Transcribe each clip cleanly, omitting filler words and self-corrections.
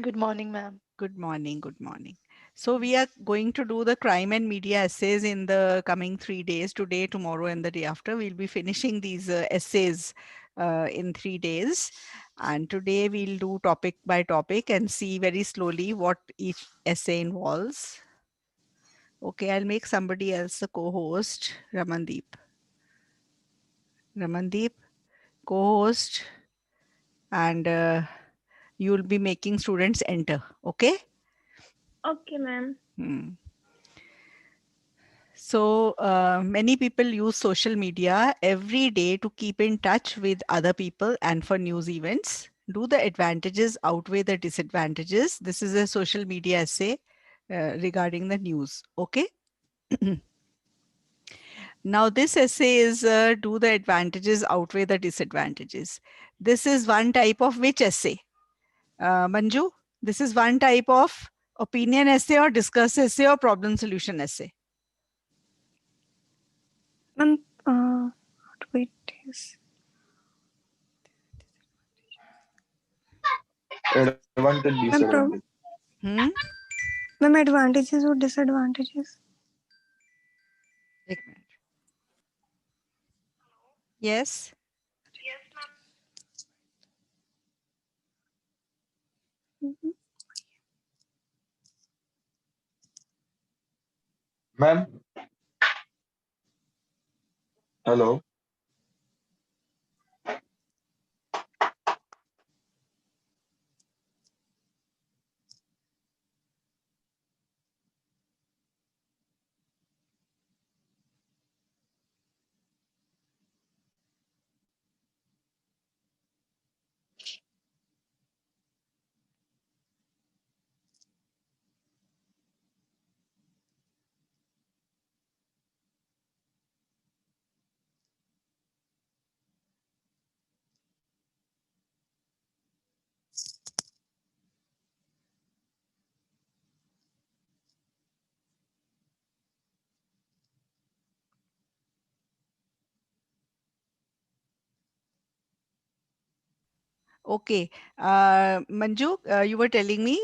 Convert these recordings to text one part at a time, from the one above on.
Good morning, ma'am. Good morning. Good morning. So we are going to do the crime and media essays in the coming 3 days, today, tomorrow, and the day after. We'll be finishing these essays in 3 days. And today we'll do topic by topic and see very slowly what each essay involves. Okay, I'll make somebody else a co-host, Ramandeep. Ramandeep, co-host, and you'll be making students enter. Okay? Okay, ma'am. Hmm. So many people use social media every day to keep in touch with other people and for news events. Do the advantages outweigh the disadvantages? This is a social media essay regarding the news. Okay. Now this essay is do the advantages outweigh the disadvantages? This is one type of which essay? Manju, this is one type of opinion essay or discuss essay or problem solution essay. Ma'am, wait, yes. Advantage, Ma'am, disadvantage. Hmm? ma'am, advantages or disadvantages? एक minute. Yes. Mhm. Ma'am, hello. Okay. Manju, you were telling me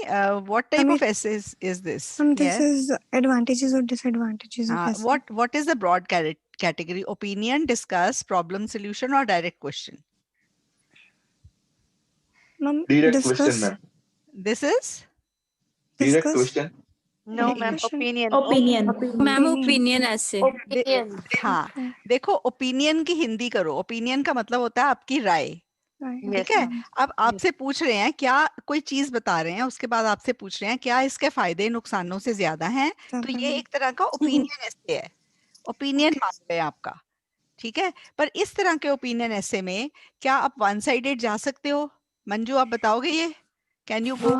what type Ma'am, of essays is this? ma'am, this Yeah. is advantages or disadvantages of essay. What is the broad category? Opinion, discuss, problem solution, or direct question? Ma'am, Direct question, discuss, ma'am. This is Direct discuss, question. No, direct ma'am. question, Opinion. Opinion. Ma'am opinion. Opinion ऐसे Opinion. हाँ, Okay, देखो opinion की हिंदी करो. Opinion का मतलब होता है आपकी राय. right. ठीक Yes, है. ma'am. अब आपसे पूछ रहे हैं क्या कोई चीज बता रहे हैं उसके बाद आपसे पूछ रहे हैं क्या इसके फायदे नुकसानों से ज्यादा हैं, तो ज्यादा ये है। एक तरह का ओपिनियन ऐसे है. Opinion Okay. मान रहे हैं आपका. ठीक है. पर इस तरह के ओपिनियन ऐसे में क्या आप वन साइडेड जा सकते हो? मंजू आप बताओगे ये? Can you go?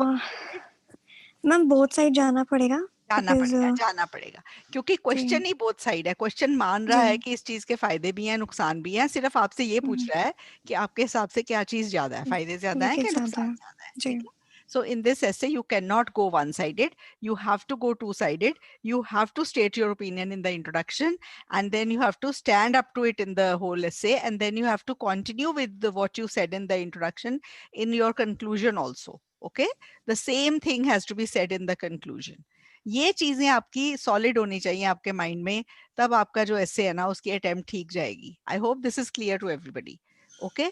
Ma'am, both side जाना पड़ेगा बिकॉज जाना पड़ेगा क्योंकि जी क्वेश्चन ही बोथ साइड है. क्वेश्चन मान रहा जी है कि इस चीज के फायदे भी हैं नुकसान भी हैं, सिर्फ आपसे ये पूछ रहा है कि आपके हिसाब से क्या चीज ज्यादा है, फायदे ज्यादा हैं देखिए कि ज्यादा नुकसान है ज्यादा है. जी. ठीक है. So in this essay you cannot go one sided, you have to go two sided. You have to state your opinion in the introduction and then you have to stand up to it in the whole essay, and then you have to continue with what you said in the introduction in your conclusion also. Okay, the same thing has to be said in the conclusion. ये चीजें आपकी solid होनी चाहिए आपके mind में, तब आपका जो एसे है ना उसकी अटेम्प्ट ठीक जाएगी. I hope this is clear to everybody. Okay.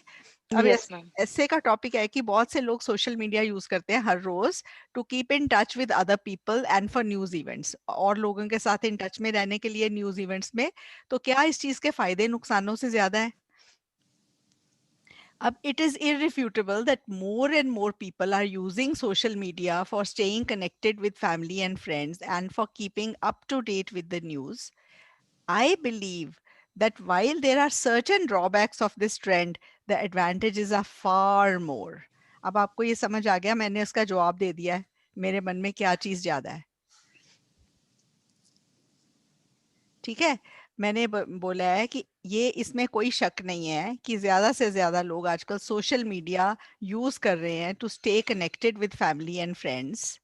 अब Yes, ma'am. ऐसे का टॉपिक है कि बहुत से लोग सोशल मीडिया यूज करते हैं हर रोज to keep in touch with other people and for news events, और लोगों के साथ इन टच में रहने के लिए न्यूज इवेंट्स में. तो क्या इस चीज के फायदे नुकसानों से ज्यादा है? It is irrefutable that more and more people are using social media for staying connected with family and friends and for keeping up to date with the news. I believe that while there are certain drawbacks of this trend, the advantages are far more. अब आपको ये समझ आ गया, मैंने उसका जवाब दे दिया है. मेरे मन में क्या चीज ज्यादा है. ठीक है. मैंने बोला है कि ये इसमें कोई शक नहीं है कि ज्यादा से ज्यादा लोग आजकल सोशल मीडिया यूज कर रहे हैं to stay connected with family and friends,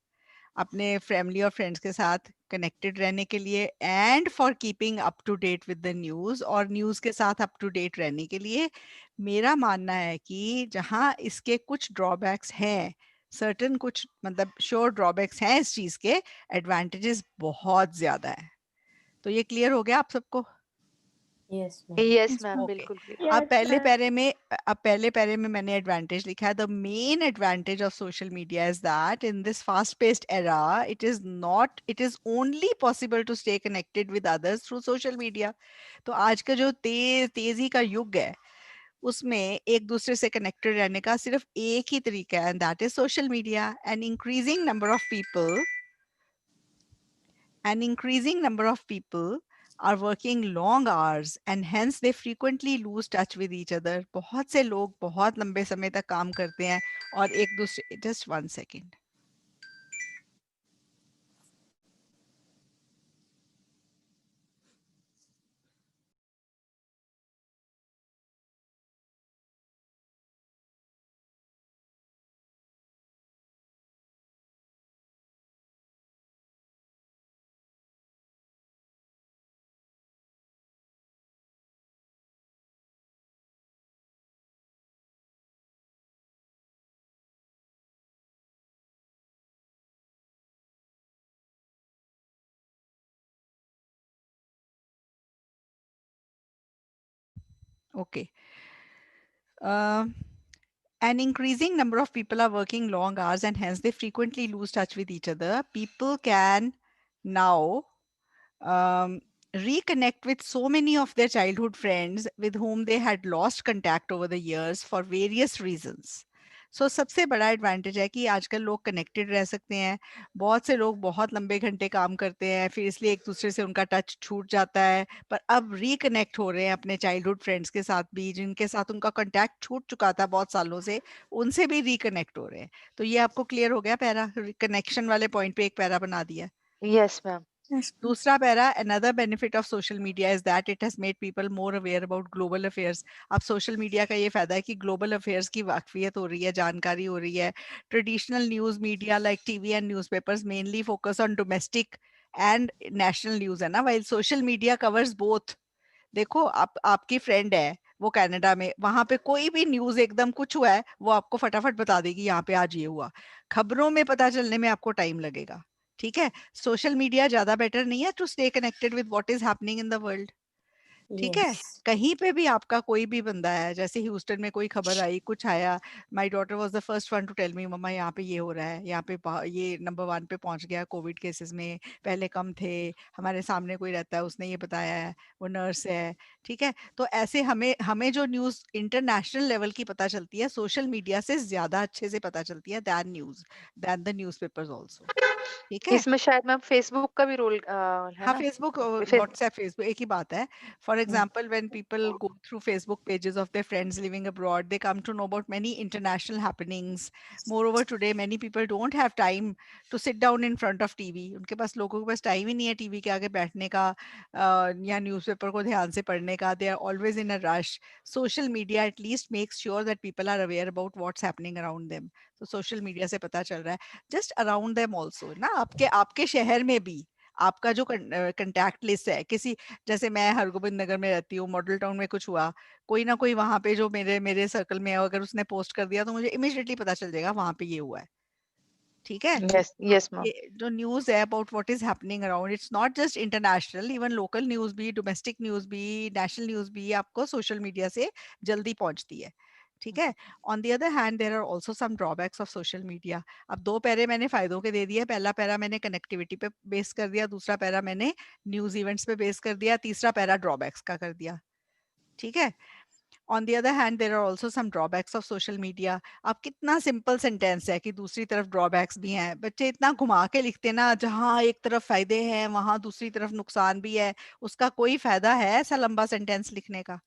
अपने फैमिली और फ्रेंड्स के साथ कनेक्टेड रहने के लिए, and for keeping up to date with the news, और न्यूज़ के साथ अप टू डेट रहने के लिए. मेरा मानना है कि जहां इसके कुछ ड्रॉबैक्स हैं, सर्टन कुछ मतलब श्योर ड्रॉबैक्स हैं इस चीज के, एडवांटेजेस बहुत ज्यादा है। तो ये क्लियर हो गया आप सबको? Yes, ma'am. Yes, ma'am. Okay. बिल्कुल clear. Yes, अब पहले ma'am. पैरे में पहले पैरे में मैंने एडवांटेज लिखा है। The main advantage of social media is that in this fast paced era it is only possible to stay connected with others through social media. तो आज का जो तेजी का युग है उसमें एक दूसरे से कनेक्टेड रहने का सिर्फ एक ही तरीका है, and that is social media. An increasing number of people are working long hours and hence they frequently lose touch with each other. बहुत से लोग बहुत लंबे समय तक काम करते हैं और एक दूसरे, just one second. Okay. An increasing number of people are working long hours and hence they frequently lose touch with each other. People can now reconnect with so many of their childhood friends with whom they had lost contact over the years for various reasons. So सबसे बड़ा advantage है कि आजकल लोग connected रह सकते हैं। बहुत से लोग बहुत लंबे घंटे काम करते हैं, फिर इसलिए एक दूसरे से उनका टच छूट जाता है, पर अब रिकनेक्ट हो रहे हैं अपने चाइल्डहुड फ्रेंड्स के साथ भी, जिनके साथ उनका कांटेक्ट छूट चुका था बहुत सालों से, उनसे भी रिकनेक्ट हो रहे हैं। तो ये आपको क्लियर हो गया पैरा? कनेक्शन वाले पॉइंट पे एक पैरा बना दिया। Yes, ma'am. Yes, ma'am. दूसरा para, another benefit of social media is that it has made people more aware about global affairs. अब सोशल मीडिया का ये फायदा है कि ग्लोबल अफेयर्स की वाकफियत हो रही है, जानकारी हो रही है। Traditional news media like TV and newspapers mainly focus on domestic and national news है ना, while social media covers both. देखो आपकी फ्रेंड है वो कनाडा में, वहां पे कोई भी न्यूज एकदम कुछ हुआ है वो आपको फटाफट बता देगी, यहाँ पे आज ये हुआ। खबरों में पता चलने में आपको टाइम लगेगा, ठीक है। सोशल मीडिया ज्यादा बेटर नहीं है to stay connected with what is happening in the world, ठीक है। Yes. कहीं पे भी आपका कोई भी बंदा है, जैसे ह्यूस्टन में कोई खबर आई, कुछ आया, my daughter was the first one to tell me, मम्मा यहाँ पे ये हो रहा है, यहाँ पे ये नंबर 1 पे पहुंच गया कोविड केसेस में, पहले कम थे, हमारे सामने कोई रहता है उसने ये बताया है, वो नर्स है, ठीक है। तो ऐसे हमें हमें जो न्यूज इंटरनेशनल लेवल की पता चलती है, सोशल मीडिया से ज्यादा अच्छे से पता चलती है than the newspapers also, ठीक है। इसमें शायद मैम फेसबुक का भी रोल है हाँ, ना? फेसबुक फिर व्हाट्सएप फेसबुक एक ही बात है। For example when people go through Facebook pages of their friends living abroad, they come to know about many international happenings. Moreover today many people don't have time to sit down in front of TV. उनके पास, लोगों के पास time ही नहीं है TV के आगे बैठने का या न्यूज़पेपर को ध्यान से पढ़ने का। They are always in a rush. Social media at least makes sure that people are aware about what's happening around them. तो सोशल मीडिया से पता चल रहा है, जस्ट अराउंड देम ऑल्सो ना, आपके आपके शहर में भी आपका जो कंटैक्ट लिस्ट है किसी, जैसे मैं हरगोबिंद नगर में रहती हूँ, मॉडल टाउन में कुछ हुआ, कोई ना कोई वहां पे जो मेरे मेरे सर्कल में है, अगर उसने पोस्ट कर दिया तो मुझे इमिडिएटली पता चल जाएगा वहां पे ये हुआ है, ठीक है। यस तो यस मैम। ये जो न्यूज है about what is happening around, it's not just international, even local news भी, डोमेस्टिक न्यूज भी, नेशनल न्यूज भी आपको सोशल मीडिया से जल्दी पहुंचती है, ठीक है। On the other hand there are also some drawbacks of social media. अब दो पैरे मैंने फायदों के दे दिए, पहला पैरा मैंने कनेक्टिविटी पे बेस कर दिया, दूसरा पैरा मैंने न्यूज इवेंट्स पे बेस कर दिया, तीसरा पैरा ड्रॉबैक्स का कर दिया, ठीक है। On the other hand there are also some drawbacks of social media. अब कितना सिंपल सेंटेंस है कि दूसरी तरफ ड्रॉबैक्स भी हैं, बच्चे इतना घुमा के लिखते ना, जहां एक तरफ फायदे हैं वहां दूसरी तरफ नुकसान भी है। उसका कोई फायदा है ऐसा लंबा सेंटेंस लिखने का?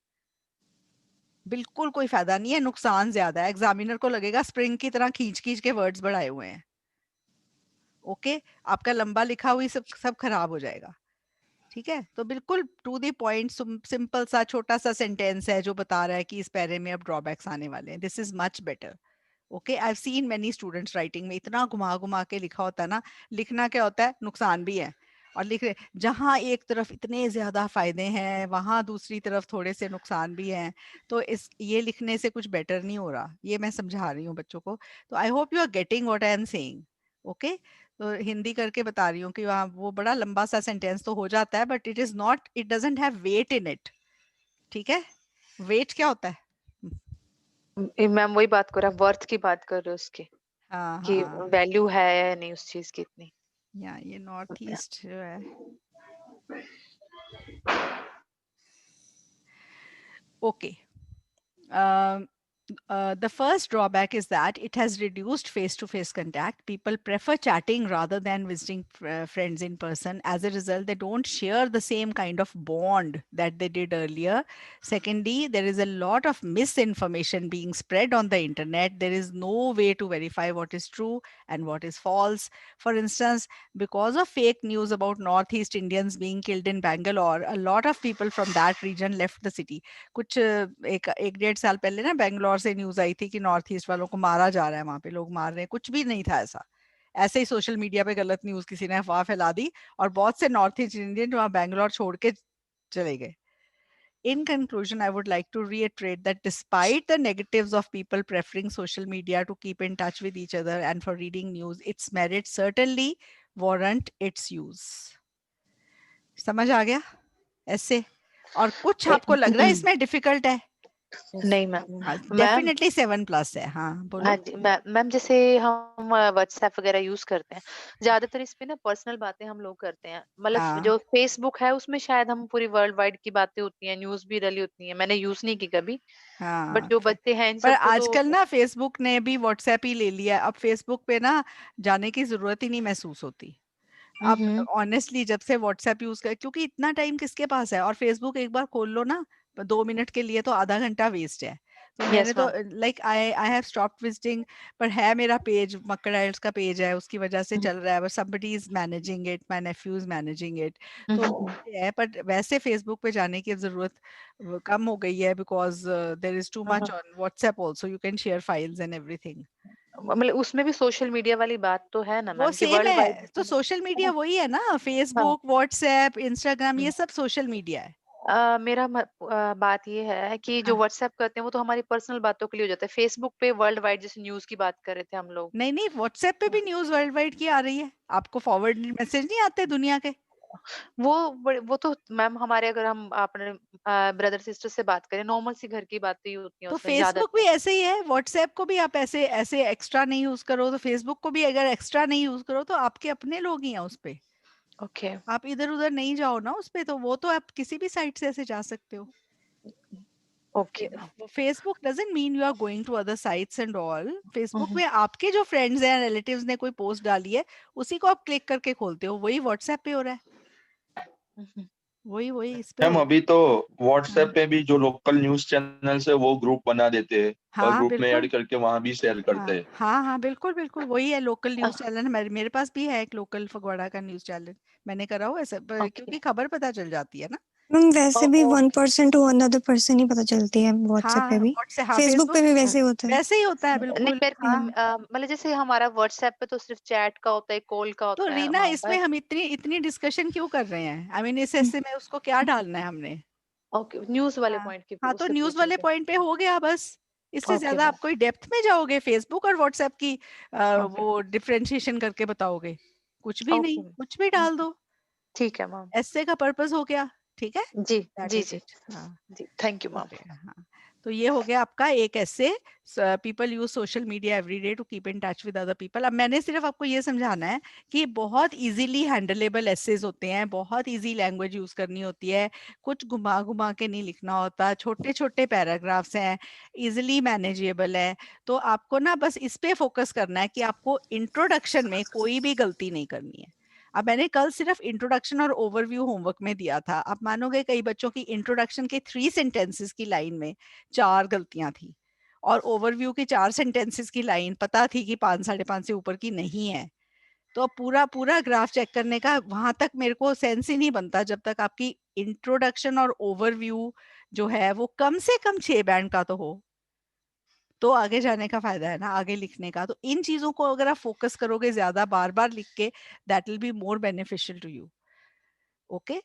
बिल्कुल कोई फायदा नहीं है, नुकसान ज्यादा है। एग्जामिनर को लगेगा स्प्रिंग की तरह खींच खींच के वर्ड्स बढ़ाए हुए हैं, ओके। आपका लंबा लिखा हुई सब सब खराब हो जाएगा, ठीक है। तो बिल्कुल टू द पॉइंट सिंपल सा छोटा सा सेंटेंस है जो बता रहा है कि इस पैरे में अब ड्रॉबैक्स आने वाले हैं। This is much better, okay. I have seen many students writing में इतना घुमा घुमा के लिखा होता है ना। लिखना क्या होता है, नुकसान भी है, और लिख रहे जहाँ एक तरफ इतने ज्यादा फायदे हैं वहां दूसरी तरफ थोड़े से नुकसान भी हैं, तो इस ये लिखने से कुछ बेटर नहीं हो रहा। ये मैं समझा रही हूँ बच्चों को। तो I hope you are getting what I am saying. Okay, तो हिंदी करके बता रही हूँ कि वहाँ वो बड़ा लंबा सा सेंटेंस तो हो जाता है, but it is not, it doesn't have weight in it. ठीक है, वेट क्या होता है? मैम वही बात कर रहा, वर्थ की बात कर रहे हो उसके, हाँ कि हाँ, वैल्यू है या नहीं उस चीज की इतनी। या ये नॉर्थ ईस्ट जो है। Okay, the first drawback is that it has reduced face-to-face contact. People prefer chatting rather than visiting friends in person. As a result, they don't share the same kind of bond that they did earlier. Secondly, there is a lot of misinformation being spread on the internet. There is no way to verify what is true and what is false. For instance, because of fake news about Northeast Indians being killed in Bangalore, a lot of people from that region left the city. कुछ एक एक डेढ़ साल पहले ना बेंगलोर से news आई थी कि नॉर्थ ईस्ट वालों को मारा जा रहा है, वहां पे लोग मार रहे हैं। कुछ भी नहीं था ऐसा, ऐसे ही सोशल मीडिया पे गलत न्यूज किसी ने अफवाह फैला दी और बहुत से नॉर्थ ईस्ट इंडियन वहां बेंगलोर छोड़ के चले गए। In conclusion, I would like to reiterate that despite the negatives of people preferring social media to keep in touch with each other and for reading news, its merits certainly warrant its use. समझ आ गया ऐसे? और कुछ आपको लग रहा है इसमें डिफिकल्ट है? Yes, नहीं मैम। ma'am. मैम डेफिनेटली 7+ है। हाँ हाँ बोलो। जी मैम, जैसे हम व्हाट्सएप वगैरह यूज करते हैं, ज्यादातर इस पे ना पर्सनल बातें हम लोग करते हैं। मतलब हाँ जो फेसबुक है उसमें शायद हम पूरी वर्ल्ड वाइड की बातें होती हैं, न्यूज भी डली होती है, मैंने यूज नहीं की कभी। बट हाँ, जो बच्चे हैं इन पर सबको आजकल तो ना फेसबुक ने भी व्हाट्सएप ही ले लिया है। अब फेसबुक पे ना जाने की जरूरत ही नहीं महसूस होती। अब हम्म ऑनेस्टली जब से व्हाट्सएप यूज कर, क्योंकि इतना टाइम किसके पास है, और फेसबुक एक बार खोल लो ना 2 मिनट के लिए तो आधा घंटा वेस्ट है। तो मैंने यस तो ma'am. Like I I have stopped visiting. पर है मेरा पेज, मक्कड़ आइल्स का पेज है, उसकी वजह से चल रहा है, but somebody is managing it, my nephew is managing it। तो ये है, बट वैसे फेसबुक पे जाने की जरूरत कम हो गई है, because there is too much on WhatsApp also, you can share files and everything. मतलब उसमें भी सोशल मीडिया वाली बात तो है ना वो मैम, कि सेम वर्ल्ड है, वाइड। तो सोशल मीडिया वही है ना, हाँ। फेसबुक, व्हाट्सएप, इंस्टाग्राम, ये सब सोशल मीडिया है। बात ये है कि जो हाँ। व्हाट्सएप करते हैं वो तो हमारी पर्सनल बातों के लिए हो जाता है। फेसबुक पे वर्ल्ड वाइड जैसे न्यूज की बात कर रहे थे हम लोग। नहीं नहीं, व्हाट्सएप पे भी न्यूज वर्ल्ड वाइड की आ रही है। आपको फॉरवर्ड मैसेज नहीं आते दुनिया के? वो तो मैम हमारे, अगर हम अपने ब्रदर सिस्टर से बात करें, नॉर्मल सी घर की बातें ही होती हैं तो उसमें फेसबुक भी ज्यादातर। ऐसे ही है, व्हाट्सएप को भी आप ऐसे ऐसे एक्स्ट्रा नहीं यूज करो, तो फेसबुक को भी अगर एक्स्ट्रा नहीं यूज करो तो आपके अपने लोग ही हैं उस पे। ओके आप इधर उधर नहीं जाओ ना उस पे, तो वो तो आप किसी भी साइट से ऐसे जा सकते हो। Okay ma'am. Facebook doesn't mean you are going to other sites and all. Facebook में आपके जो फ्रेंड्स हैं, रिलेटिव्स ने कोई पोस्ट डाली है, उसी को आप क्लिक करके खोलते हो। वही व्हाट्सएप पे हो रहा है, वही वही इस पे हो मैम रहा अभी तो है। व्हाट्सएप पे भी जो लोकल न्यूज चैनल्स है वो ग्रुप बना देते हैं और हाँ ग्रुप में बिल्कुल। ऐड करके वहां भी शेयर हाँ करते हैं। हाँ हाँ, बिल्कुल बिल्कुल वही है लोकल न्यूज चैनल। मेरे पास भी है एक लोकल फगवाड़ा का न्यूज चैनल। मैंने करा हुआ है सब, ओके क्योंकि खबर पता चल जाती है ना। मैम वैसे भी ओ 1% टू अनदर पर्सन ही पता चलती है व्हाट्सएप हाँ पे भी। व्हाट्सएप, हाँ फेसबुक पे फेसबुक भी वैसे ही होता है। वैसे ही होता है नहीं, बिल्कुल। पर हाँ, मतलब जैसे हमारा व्हाट्सएप पे तो सिर्फ चैट का होता है, कॉल का तो होता है रीना वहां इसमें पर। हम इतनी इतनी डिस्कशन क्यों कर रहे हैं? आई मीन इस ऐसे में उसको क्या डालना है हमने? ओके, न्यूज वाले हाँ पॉइंट की हाँ, तो उससे न्यूज पूछ रहे वाले थे। पॉइंट पे हो गया बस। इससे ओके ज्यादा मैम। आप कोई डेप्थ में जाओगे फेसबुक और व्हाट्सएप की ओके वो डिफरेंशिएशन करके बताओगे? कुछ भी ओके नहीं, कुछ भी डाल दो। ठीक है मैम। ऐसे का पर्पस हो गया। ठीक है, जी दैट जी इज जी इट। हाँ जी, थैंक यू मैम। ओके, हाँ। तो ये हो गया आपका एक ऐसे, people use social media every day to keep in touch with other people. अब मैंने सिर्फ आपको ये समझाना है कि बहुत इजीली हैंडलेबल एसेज होते हैं, बहुत इजी लैंग्वेज यूज करनी होती है, कुछ घुमा घुमा के नहीं लिखना होता, छोटे छोटे पैराग्राफ्स हैं, इजीली मैनेजेबल है। तो आपको ना बस इस पे फोकस करना है कि आपको इंट्रोडक्शन में कोई भी गलती नहीं करनी है। अब मैंने कल सिर्फ इंट्रोडक्शन और ओवरव्यू होमवर्क में दिया था। आप मानोगे कई बच्चों की इंट्रोडक्शन के 3 सेंटेंसेस की लाइन में 4 गलतियां थी, और ओवरव्यू की 4 सेंटेंसेस की लाइन पता थी कि 5 5.5 से ऊपर की नहीं है। तो अब पूरा पूरा ग्राफ चेक करने का वहां तक मेरे को सेंस ही नहीं बनता जब तक आपकी इंट्रोडक्शन और ओवरव्यू जो है वो कम से कम 6 बैंड का तो हो। तो आगे जाने का फायदा है ना, आगे लिखने का। तो इन चीजों को अगर आप फोकस करोगे ज्यादा बार बार लिख के, that will be more beneficial to you. Okay.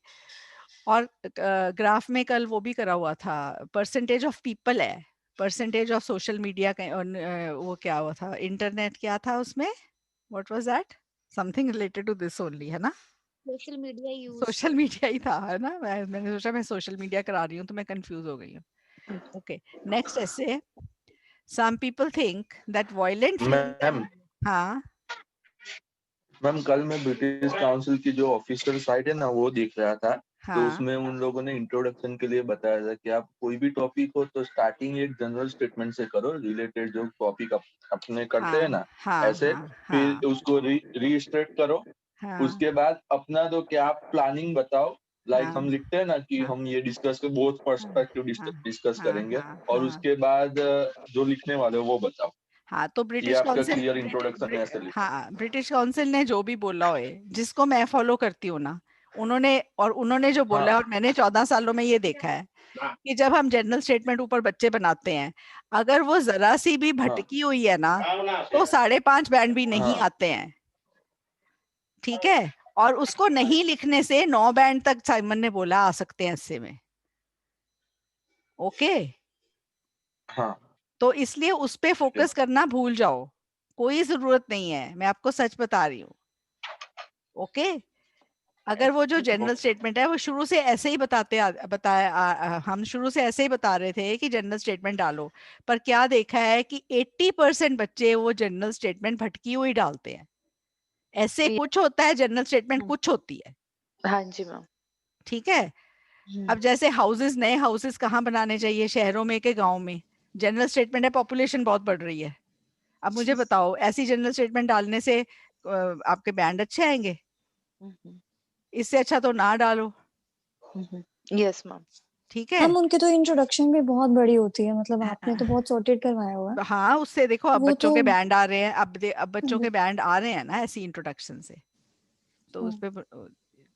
और ग्राफ में कल वो भी करा हुआ था, परसेंटेज ऑफ पीपल है, परसेंटेज ऑफ सोशल मीडिया का, वो क्या हुआ था, इंटरनेट क्या था उसमें, what was that, something related to this only, है ना? Social media use social media ही था, है ना? मैंने सोचा मैं सोशल मीडिया करा रही हूँ तो मैं कंफ्यूज हो गई हूँ। ओके, नेक्स्ट ऐसे, some people think that violent ma'am हाँ मैम कल मैं ब्रिटिश काउंसिल की जो ऑफिशियल साइट है ना वो देख रहा था, तो हाँ उसमें उन लोगों ने इंट्रोडक्शन के लिए बताया था कि आप कोई भी टॉपिक हो तो स्टार्टिंग एक जनरल स्टेटमेंट से करो, रिलेटेड जो टॉपिक अपने करते हैं हाँ ना हाँ ऐसे, हाँ हाँ फिर उसको रीस्ट्रेट करो। हाँ उसके बाद अपना तो क्या आप प्लानिंग बताओ, लाइक हाँ हम लिखते हैं ना कि हाँ हम ये डिस्कस कर बहुत पर्सपेक्टिव हाँ डिस्कस हाँ करेंगे, हाँ और हाँ उसके बाद जो लिखने वाले हो वो बताओ। हाँ, तो ये ब्रिटिश आपका काउंसिल, क्लियर इंट्रोडक्शन है, ऐसे लिखो। हाँ ब्रिटिश काउंसिल ने जो भी बोला हो, जिसको मैं फॉलो करती हूँ ना, उन्होंने जो बोला है, हाँ और मैंने 14 सालों में ये देखा है कि जब हम जनरल स्टेटमेंट ऊपर बच्चे बनाते हैं, अगर वो जरा सी भी हाँ भटकी हुई है ना, तो 5.5 बैंड भी नहीं हाँ आते हैं, ठीक है? और उसको नहीं लिखने से 9 बैंड तक साइमन ने बोला आ सकते हैं ऐसे में, ओके? हाँ तो इसलिए उस पे फोकस करना भूल जाओ, कोई जरूरत नहीं है, मैं आपको सच बता रही हूँ, ओके? अगर वो जो जनरल स्टेटमेंट है वो शुरू से ऐसे ही हम शुरू से ऐसे ही बता रहे थे कि जनरल स्टेटमेंट डालो, पर क्या देखा है कि 80% बच्चे वो जनरल स्टेटमेंट भटकी हुई डालते हैं। ऐसे ये- कुछ होता है जनरल स्टेटमेंट, कुछ होती है, हाँ जी मैम। ठीक है? अब जैसे हाउसेस, नए हाउसेस कहाँ बनाने चाहिए, शहरों में कि गाँव में? जनरल स्टेटमेंट है पॉपुलेशन बहुत बढ़ रही है, अब मुझे बताओ ऐसी जनरल स्टेटमेंट डालने से आपके बैंड अच्छे आएंगे? इससे अच्छा तो ना डालो, यस मैम। ठीक है? मैम उनकी तो इंट्रोडक्शन भी बहुत बड़ी होती है, मतलब आपने तो हाँ बहुत सॉर्टेड करवाया हुआ है हाँ, उससे देखो अब वो बच्चों तो। के बैंड आ रहे हैं, अब बच्चों हम्म, के बैंड आ रहे हैं ना ऐसी इंट्रोडक्शन से, तो उस हम्म, पे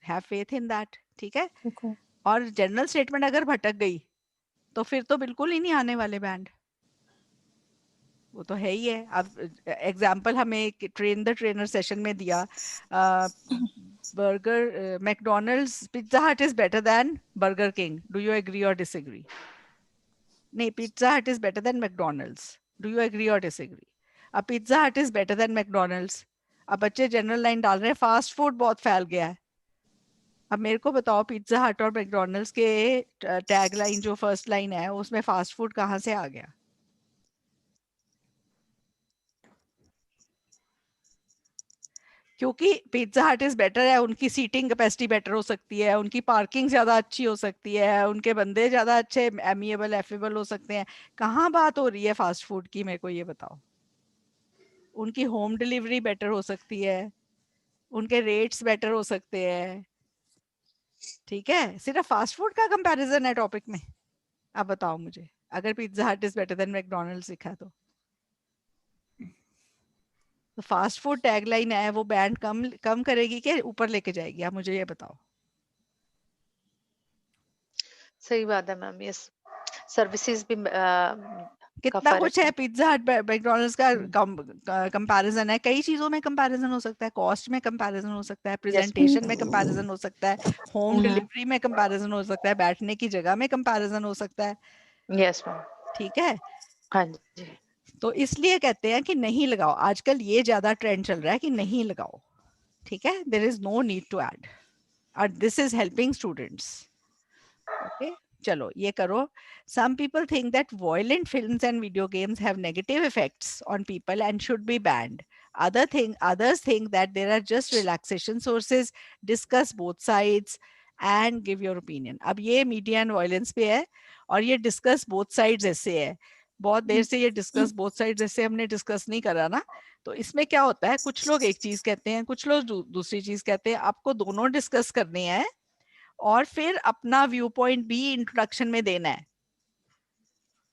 हैव फेथ इन दैट, ठीक है? देखो। और जनरल स्टेटमेंट अगर भटक गई तो फिर तो बिल्कुल ही नहीं आने वाले बैंड, वो तो है ही है। अब एग्जाम्पल हमें ट्रेन द ट्रेनर सेशन में दिया, burger, McDonald's, Pizza Hut is better than Burger King, do you agree or disagree? नहीं, Pizza Hut is better than McDonald's, do you agree or disagree? अब Pizza Hut is better than McDonald's, अब बच्चे general line डाल रहे हैं, fast food बहुत फैल गया है। अब मेरे को बताओ पिज्जा हट और मैकडोनल्ड्स के टैग लाइन जो फर्स्ट लाइन है उसमें फास्ट फूड कहाँ से आ गया? क्योंकि पिज्जा हट इज बेटर है, उनकी सीटिंग कैपेसिटी बेटर हो सकती है, उनकी पार्किंग ज्यादा अच्छी हो सकती है, उनके बंदे ज्यादा अच्छे एमिएबल एफेबल हो सकते हैं। कहाँ बात हो रही है फास्ट फूड की, मेरे को ये बताओ? उनकी होम डिलीवरी बेटर हो सकती है, उनके रेट्स बेटर हो सकते हैं, ठीक है? सिर्फ फास्ट फूड का कंपैरिजन है टॉपिक में? अब बताओ मुझे, अगर pizza Hut is better than McDonald's लिखा है तो फास्ट फूड टैगलाइन है वो बैंड कम कम करेगी कि ऊपर लेके जाएगी? आप मुझे ये बताओ। सही बात है मैम, यस। सर्विसेज भी का कितना फर्क कुछ है, है। पिज्जा हट मैकडोनल्ड्स का कंपैरिजन है, कई चीजों में कंपैरिजन हो सकता है, कॉस्ट में कंपैरिजन हो सकता है, यस प्रेजेंटेशन में कंपैरिजन हो सकता है, होम मैम। डिलीवरी में कंपैरिजन हो सकता है, बैठने की जगह में कंपैरिजन हो सकता है, यस मैम। ठीक है? हाँ जी। तो इसलिए कहते हैं कि नहीं लगाओ, आजकल ये ज्यादा ट्रेंड चल रहा है कि नहीं लगाओ, ठीक है? There is no need to add, और this is helping students, okay? चलो ये करो। Some people think that violent films and video games have negative effects on people and should be banned. Others think that there are just relaxation sources. Discuss both sides and give your opinion. अब ये media and violence पे है, और ये discuss both sides ऐसे है, बहुत देर से ये डिस्कस बोथ साइड्स ऐसे हमने डिस्कस नहीं करा ना। तो इसमें क्या होता है, कुछ लोग एक चीज कहते हैं, कुछ लोग दूसरी चीज कहते हैं, आपको दोनों डिस्कस करनी है और फिर अपना व्यू पॉइंट भी इंट्रोडक्शन में देना है,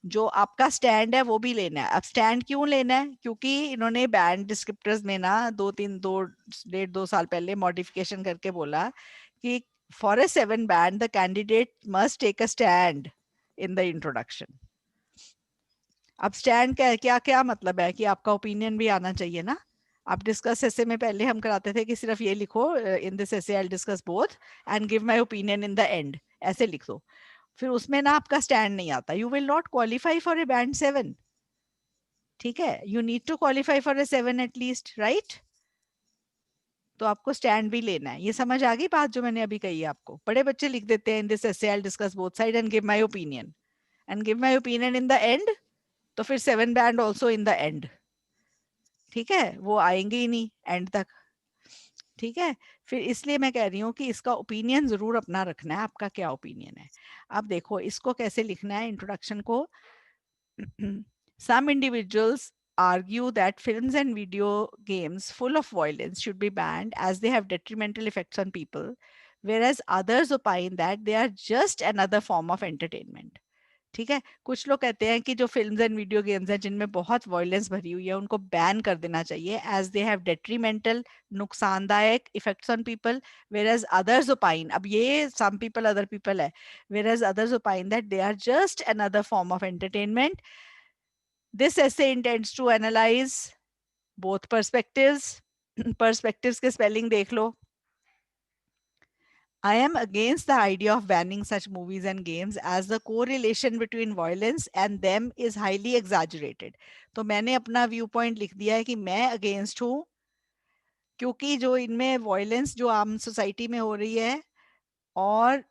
जो आपका स्टैंड है वो भी लेना है। अब स्टैंड क्यों लेना है? क्योंकि इन्होंने बैंड डिस्क्रिप्टर्स में ना 2 साल पहले मॉडिफिकेशन करके बोला कि for a 7 band the candidate must take a stand in the introduction. अब स्टैंड क्या क्या क्या मतलब है कि आपका ओपिनियन भी आना चाहिए ना, आप डिस्कस ऐसे में पहले हम कराते थे कि सिर्फ ये लिखो, इन दिस ऐसे I will discuss both and give my opinion in the end, ऐसे लिख दो। फिर उसमें ना आपका स्टैंड नहीं आता, you will not qualify for a band 7। ठीक है, you need to qualify for a 7 at least, right? तो आपको स्टैंड भी लेना है। ये समझ आ गई बात जो मैंने अभी कही आपको? बड़े बच्चे लिख देते हैं इन दिस ऐसे I will discuss both side and give my opinion, and give my opinion in the end, तो फिर 7 band also in the end. ठीक है, वो आएंगे ही नहीं एंड तक। ठीक है, फिर इसलिए मैं कह रही हूँ कि इसका ओपिनियन जरूर अपना रखना है, आपका क्या ओपिनियन है। अब देखो इसको कैसे लिखना है इंट्रोडक्शन को। Some individuals argue that films and video games full of violence should be banned as they have detrimental effects on people, whereas others opine that they are just another form of entertainment. ठीक है, कुछ लोग कहते हैं कि जो films and video games हैं जिनमें बहुत वॉयलेंस भरी हुई है उनको बैन कर देना चाहिए, एज दे हैव डेट्रीमेंटल, नुकसानदायक effects on people, whereas others opine, अब ये some people other people है, whereas others opine that they are just another form of entertainment. This essay intends to analyze both perspectives. perspectives के spelling देख लो। I am against the idea of banning such movies and games as the correlation between violence and them is highly exaggerated. तो मैंने अपना view point लिख दिया है कि मैं अगेंस्ट हूँ, क्योंकि जो इनमें वायलेंस जो आम सोसाइटी में हो रही है और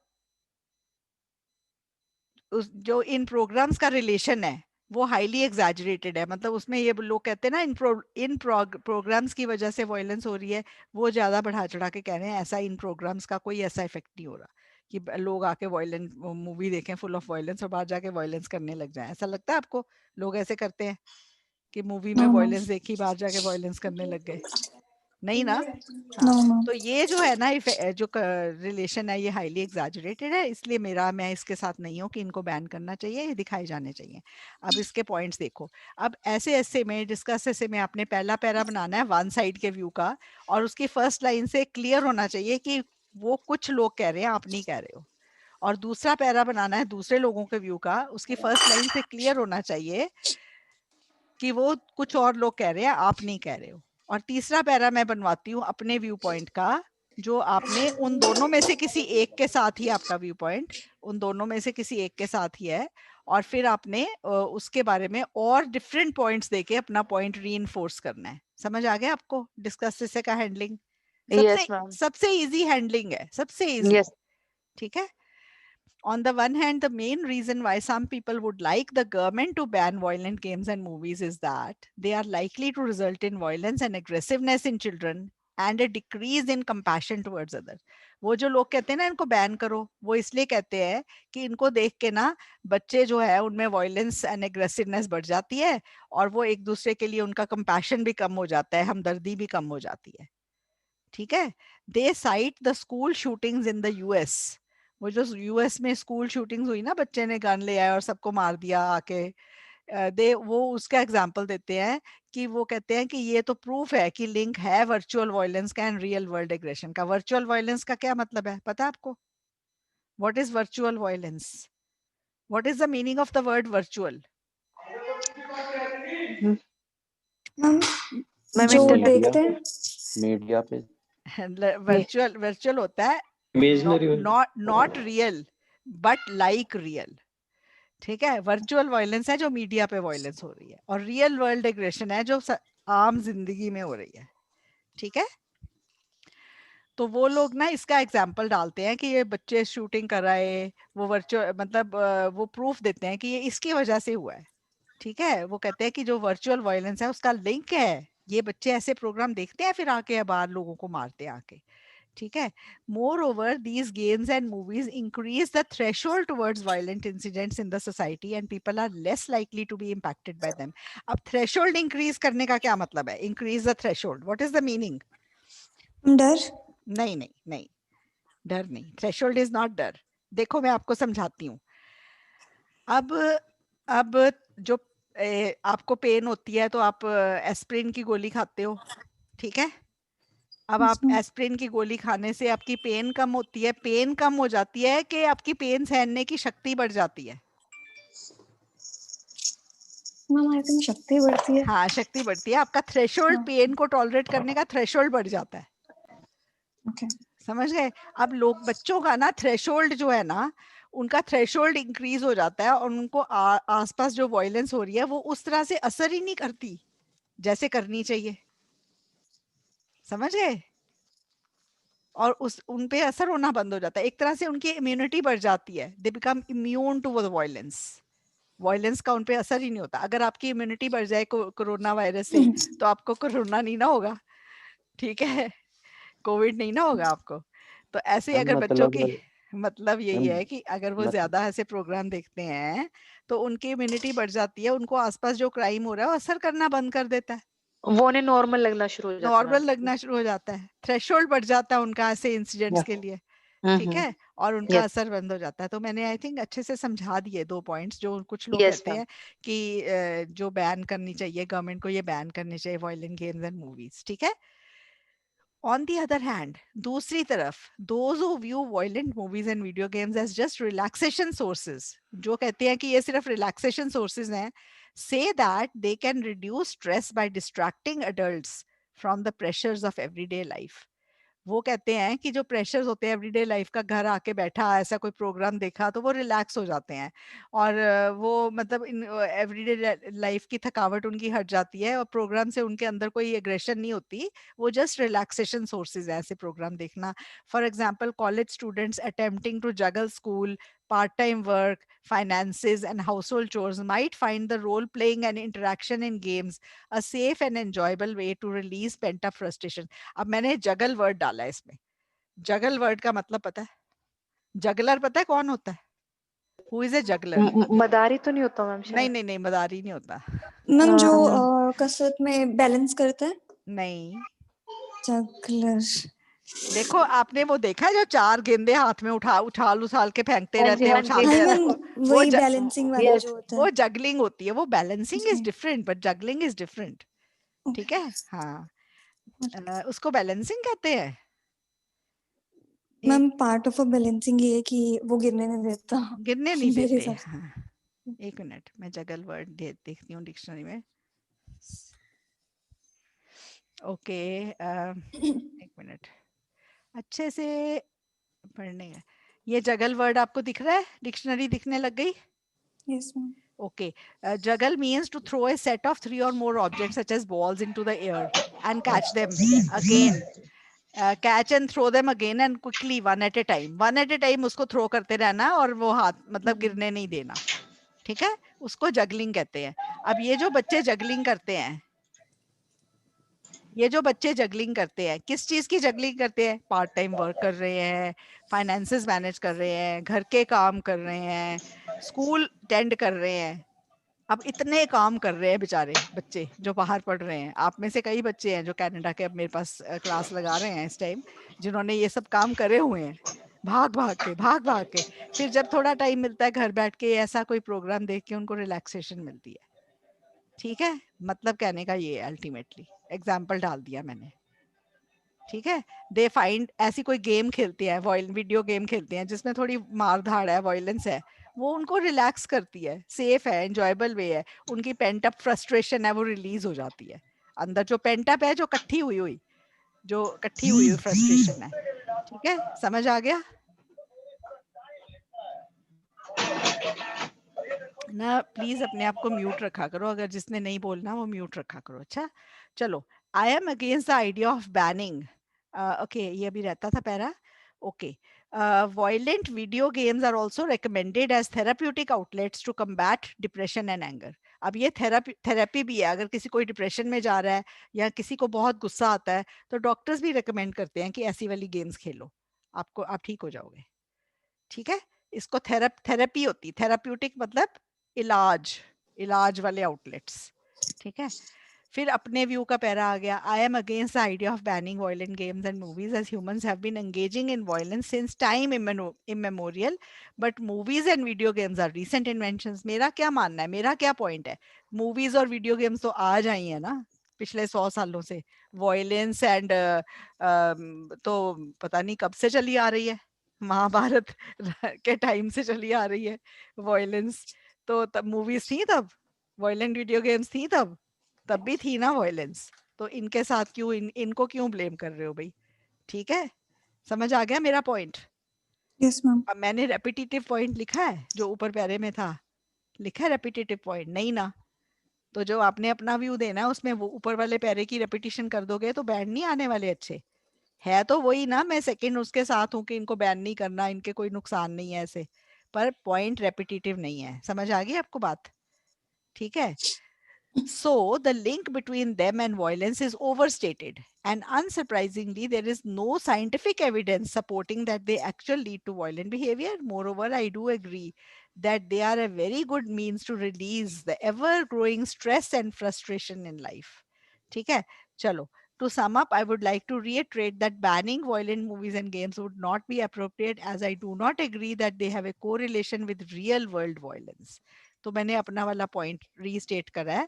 जो इन प्रोग्राम्स का रिलेशन है वो हाईली एग्जैजरेटेड है। मतलब उसमें ये लोग कहते हैं ना इन प्रोग्राम्स की वजह से वायलेंस हो रही है, वो ज्यादा बढ़ा चढ़ा के कह रहे हैं ऐसा इन प्रोग्राम्स का कोई ऐसा इफेक्ट नहीं हो रहा कि लोग आके वायलेंट मूवी देखें फुल ऑफ वायलेंस और बाहर जाके वायलेंस करने लग जाए। ऐसा लगता है आपको लोग ऐसे करते हैं कि मूवी में No, no. वायलेंस देखी बाहर जाके वायलेंस करने लग गए? नहीं ना। No, हाँ, no. तो ये जो है ना जो रिलेशन है ये हाईली एग्जैजरेटेड है, इसलिए मैं इसके साथ नहीं हूँ कि इनको बैन करना चाहिए, ये दिखाए जाने चाहिए। अब इसके पॉइंट्स देखो। अब ऐसे में डिस्कस ऐसे में आपने पहला पैरा बनाना है वन साइड के व्यू का, और उसकी फर्स्ट लाइन से क्लियर होना चाहिए कि वो कुछ लोग कह रहे हैं, आप नहीं कह रहे हो। और दूसरा पैरा बनाना है दूसरे लोगों के व्यू का, उसकी फर्स्ट लाइन से क्लियर होना चाहिए कि वो कुछ और लोग कह रहे हैं, आप नहीं कह रहे हो। और तीसरा पैरा मैं बनवाती हूँ अपने व्यू पॉइंट का, जो आपने उन दोनों में से किसी एक के साथ ही, आपका व्यू पॉइंट उन दोनों में से किसी एक के साथ ही है, और फिर आपने उसके बारे में और डिफरेंट पॉइंट्स देके अपना पॉइंट रीइंफोर्स करना है। समझ आ गया आपको डिस्कस से का हैंडलिंग? Yes ma'am. सबसे इजी हैंडलिंग है, सबसे इजी। यस। ठीक है। On the one hand, the main reason why some people would like the government to ban violent games and movies is that they are likely to result in violence and aggressiveness in children and a decrease in compassion towards others. वो जो लोग कहते हैं ना इनको ban करो, वो इसलिए कहते हैं कि इनको देख के ना बच्चे जो है उनमें वायलेंस एंड एग्रेसिवनेस बढ़ जाती है, और वो एक दूसरे के लिए उनका कंपैशन भी कम हो जाता है, हमदर्दी भी कम हो जाती है। ठीक है। They cite the school shootings in the US. वो जो यूएस में स्कूल शूटिंग्स हुई ना, बच्चे ने गन ले आया और सबको मार दिया आके, वो उसका एग्जांपल देते हैं कि वो कहते हैं कि ये तो प्रूफ है कि लिंक है वर्चुअल वायलेंस का एंड रियल वर्ल्ड एग्रेशन का। वर्चुअल वायलेंस का क्या मतलब है पता है आपको? What is virtual violence? What is the meaning of the word virtual? Ma'am ma'am जो इंटरनेट देखते हैं मीडिया पे वर्चुअल होता है imaginary not real but like real. ठीक है, वर्चुअल वायलेंस है जो मीडिया पे वायलेंस हो रही है, और रियल वर्ल्ड एग्रेशन है जो आम जिंदगी में हो रही है। ठीक है, तो वो लोग ना इसका एग्जाम्पल डालते हैं कि ये बच्चे शूटिंग कर रहे, वो वर्चुअल मतलब वो प्रूफ देते हैं कि ये इसकी वजह से हुआ है। ठीक है, वो कहते हैं कि जो वर्चुअल वायलेंस है उसका लिंक है, ये बच्चे ऐसे प्रोग्राम देखते हैं फिर आके बाहर लोगों को मारते हैं आके। ठीक है, moreover these games and movies increase the threshold towards violent incidents in the society and people are less likely to be impacted by them. अब थ्रेशोल्ड इंक्रीज करने का क्या मतलब है? Increase the threshold, what is the meaning? डर। नहीं नहीं नहीं, डर नहीं। थ्रेशोल्ड इज नॉट डर। देखो मैं आपको समझाती हूँ। अब जो आपको पेन होती है तो आप एस्प्रिन की गोली खाते हो। ठीक है, अब आप एस्प्रिन की गोली खाने से आपकी पेन कम होती है, पेन कम हो जाती है कि आपकी पेन सहने की शक्ति बढ़ जाती है? मैम आई थिंक शक्ति बढ़ती है। हाँ, शक्ति बढ़ती है, आपका थ्रेशोल्ड हाँ। पेन को टॉलरेट करने का थ्रेशोल्ड बढ़ जाता है। ओके। समझ गए? अब लोग बच्चों का ना थ्रेशोल्ड जो है ना, उनका थ्रेशोल्ड इंक्रीज हो जाता है और उनको आसपास जो वायलेंस हो रही है वो उस तरह से असर ही नहीं करती जैसे करनी चाहिए। समझ गए? और उस उन पे असर होना बंद हो जाता है, एक तरह से उनकी इम्यूनिटी बढ़ जाती है, they become immune to the violence. Violence का उन पे असर ही नहीं होता। अगर आपकी इम्यूनिटी बढ़ जाए कोरोना वायरस से, तो आपको कोरोना नहीं ना होगा, ठीक है, कोविड नहीं ना होगा आपको। तो ऐसे ही मैम अगर बच्चों की, मतलब मतलब यही मैम है कि अगर वो मत ज्यादा ऐसे प्रोग्राम देखते हैं तो उनकी इम्यूनिटी बढ़ जाती है, उनको आसपास जो क्राइम हो रहा है वो असर करना बंद कर देता है, वो उन्हें नॉर्मल लगना शुरू हो जाता है नॉर्मल मैम। लगना शुरू हो जाता है, थ्रेशोल्ड बढ़ जाता है उनका ऐसे इंसिडेंट्स के लिए, ठीक है, और उनका यस असर बंद हो जाता है। तो मैंने आई थिंक अच्छे से समझा दिए 2 पॉइंट्स। जो कुछ लोग यस कहते मैम। हैं कि जो बैन करनी चाहिए, गवर्नमेंट को ये बैन करनी चाहिए वायलेंट गेम्स एंड मूवीज, ठीक है। ऑन दी अदर हैंड, दूसरी तरफ, those who view violent movies and video games as just relaxation sources, जो कहते हैं कि ये सिर्फ रिलैक्सेशन सोर्सेज हैं, say that they can reduce stress by distracting adults from the pressures of everyday life. वो कहते हैं कि जो प्रेशर्स होते हैं एवरीडे लाइफ का, घर आके बैठा ऐसा कोई प्रोग्राम देखा तो वो रिलैक्स हो जाते हैं, और वो मतलब इन एवरीडे लाइफ की थकावट उनकी हट जाती है और प्रोग्राम से उनके अंदर कोई एग्रेशन नहीं होती, वो जस्ट रिलैक्सेशन सोर्सेज है ऐसे प्रोग्राम देखना। For example, college students attempting to juggle school, part-time work, finances, and household chores might find the role playing and interaction in games a safe and enjoyable way to release pent-up frustration. अब मैंने जगल word डाला है इसमें। जगल word का मतलब पता है? Juggler पता है कौन होता है? Who is a juggler? मदारी तो नहीं होता मैम नहीं शायद? नहीं नहीं, मदारी नहीं होता। मैम जो अम, कसरत में बैलेंस करता है। नहीं, जगलर। देखो आपने वो देखा है जो 4 गेंदे हाथ में उछाल उछाल के फेंकते हाँ जी रहते हैं, हाँ जी उछालते हाँ रहते मैम, हैं, वही बैलेंसिंग वाला यस। जो होता वो है। जगलिंग होती है। वो बैलेंसिंग इज जी। Different but juggling is different, ठीक है। हाँ, उसको बैलेंसिंग कहते हैं। एक ma'am part of a balancing ये है कि वो गिरने नहीं देता गिरने नहीं मेरे देते। हिसाब से। हाँ, एक मिनट, मैं जगल वर्ड देखती हूँ डिक्शनरी में। ओके, एक मिनट, अच्छे से पढ़ने का। ये जगल वर्ड आपको दिख रहा है? डिक्शनरी दिखने लग गई? Yes ma'am. Okay. Juggle means to throw a set of 3 or more objects such as balls into the air and catch them again. Catch and throw them again and quickly, one at a time. One at a time उसको throw करते रहना और वो हाथ मतलब गिरने नहीं देना, ठीक है, उसको जगलिंग कहते हैं। अब ये जो बच्चे जगलिंग करते हैं, ये जो बच्चे जगलिंग करते हैं, किस चीज की जगलिंग करते हैं? पार्ट टाइम वर्क कर रहे हैं, फाइनेंसेस मैनेज कर रहे हैं, घर के काम कर रहे हैं, स्कूल अटेंड कर रहे हैं। अब इतने काम कर रहे हैं बेचारे बच्चे जो बाहर पढ़ रहे हैं। आप में से कई बच्चे हैं जो कनाडा के अब मेरे पास क्लास लगा रहे हैं इस टाइम, जिन्होंने ये सब काम करे हुए हैं, भाग भाग के। फिर जब थोड़ा टाइम मिलता है घर बैठ के ऐसा कोई प्रोग्राम देख के उनको रिलैक्सेशन मिलती है, ठीक है। मतलब कहने का ये अल्टीमेटली एग्जाम्पल डाल दिया मैंने, ठीक है। दे फाइंड, ऐसी कोई गेम खेलते हैं, वीडियो गेम खेलते हैं जिसमें थोड़ी मार धाड़ है, वायलेंस है, वो उनको रिलैक्स करती है, सेफ है, एंजॉयबल वे है, उनकी पेंट अप फ्रस्ट्रेशन है वो रिलीज हो जाती है। अंदर जो पेंट अप है, जो कट्ठी हुई हुई फ्रस्ट्रेशन है, ठीक है, समझ आ गया ना? प्लीज अपने आप को म्यूट रखा करो, अगर जिसने नहीं बोलना वो म्यूट रखा करो। अच्छा, चलो। I am against the idea of banning, okay, ये भी रहता था para, okay. Violent video games are also recommended as therapeutic outlets to combat depression and anger. अब ये थेरेपी भी है, अगर किसी कोई डिप्रेशन में जा रहा है या किसी को बहुत गुस्सा आता है तो डॉक्टर्स भी रेकमेंड करते हैं कि ऐसी वाली गेम्स खेलो, आप ठीक हो जाओगे, ठीक है। इसको थेरेपी होती है, थेराप्यूटिक मतलब इलाज वाले आउटलेट्स, ठीक है। फिर अपने व्यू का पैरा आ गया, I am against the idea of banning violent games and movies as humans have been engaging in violence since time immemorial, but movies and video games are recent inventions. मेरा क्या मानना है, मेरा क्या point है, movies और video games तो आज आई है ना, पिछले 100 सालों से। वायलेंस एंड तो पता नहीं कब से चली आ रही है, महाभारत के टाइम से चली आ रही है वायलेंस, तो तब मूवीज थी तब, वायलेंट वीडियो गेम्स थी तब? तब भी थी ना वायलेंस, तो इनके साथ क्यों इनको क्यों ब्लेम कर रहे हो भाई? ठीक है, समझ आ गया मेरा पॉइंट? Yes ma'am. अब मैंने रेपिटेटिव पॉइंट लिखा है जो ऊपर पैरे में था, लिखा है रेपिटेटिव पॉइंट नहीं ना? तो जो आपने अपना व्यू देना है उसमें वो ऊपर वाले पैरे की रेपिटेशन कर दोगे तो बैंड नहीं आने वाले अच्छे। है तो वही ना, मैं सेकंड उसके साथ हूँ कि इनको बैन नहीं करना, इनके कोई नुकसान नहीं है ऐसे, पर पॉइंट रेपिटेटिव नहीं है। समझ आ गई आपको बात? ठीक है। So, the link between them and violence is overstated. And unsurprisingly, there is no scientific evidence supporting that they actually lead to violent behavior. Moreover, I do agree that they are a very good means to release the ever growing stress and frustration in life. ठीक है, चलो. To sum up, I would like to reiterate that banning violent movies and games would not be appropriate, as I do not agree that they have a correlation with real world violence. तो मैंने अपना वाला point restate करा है।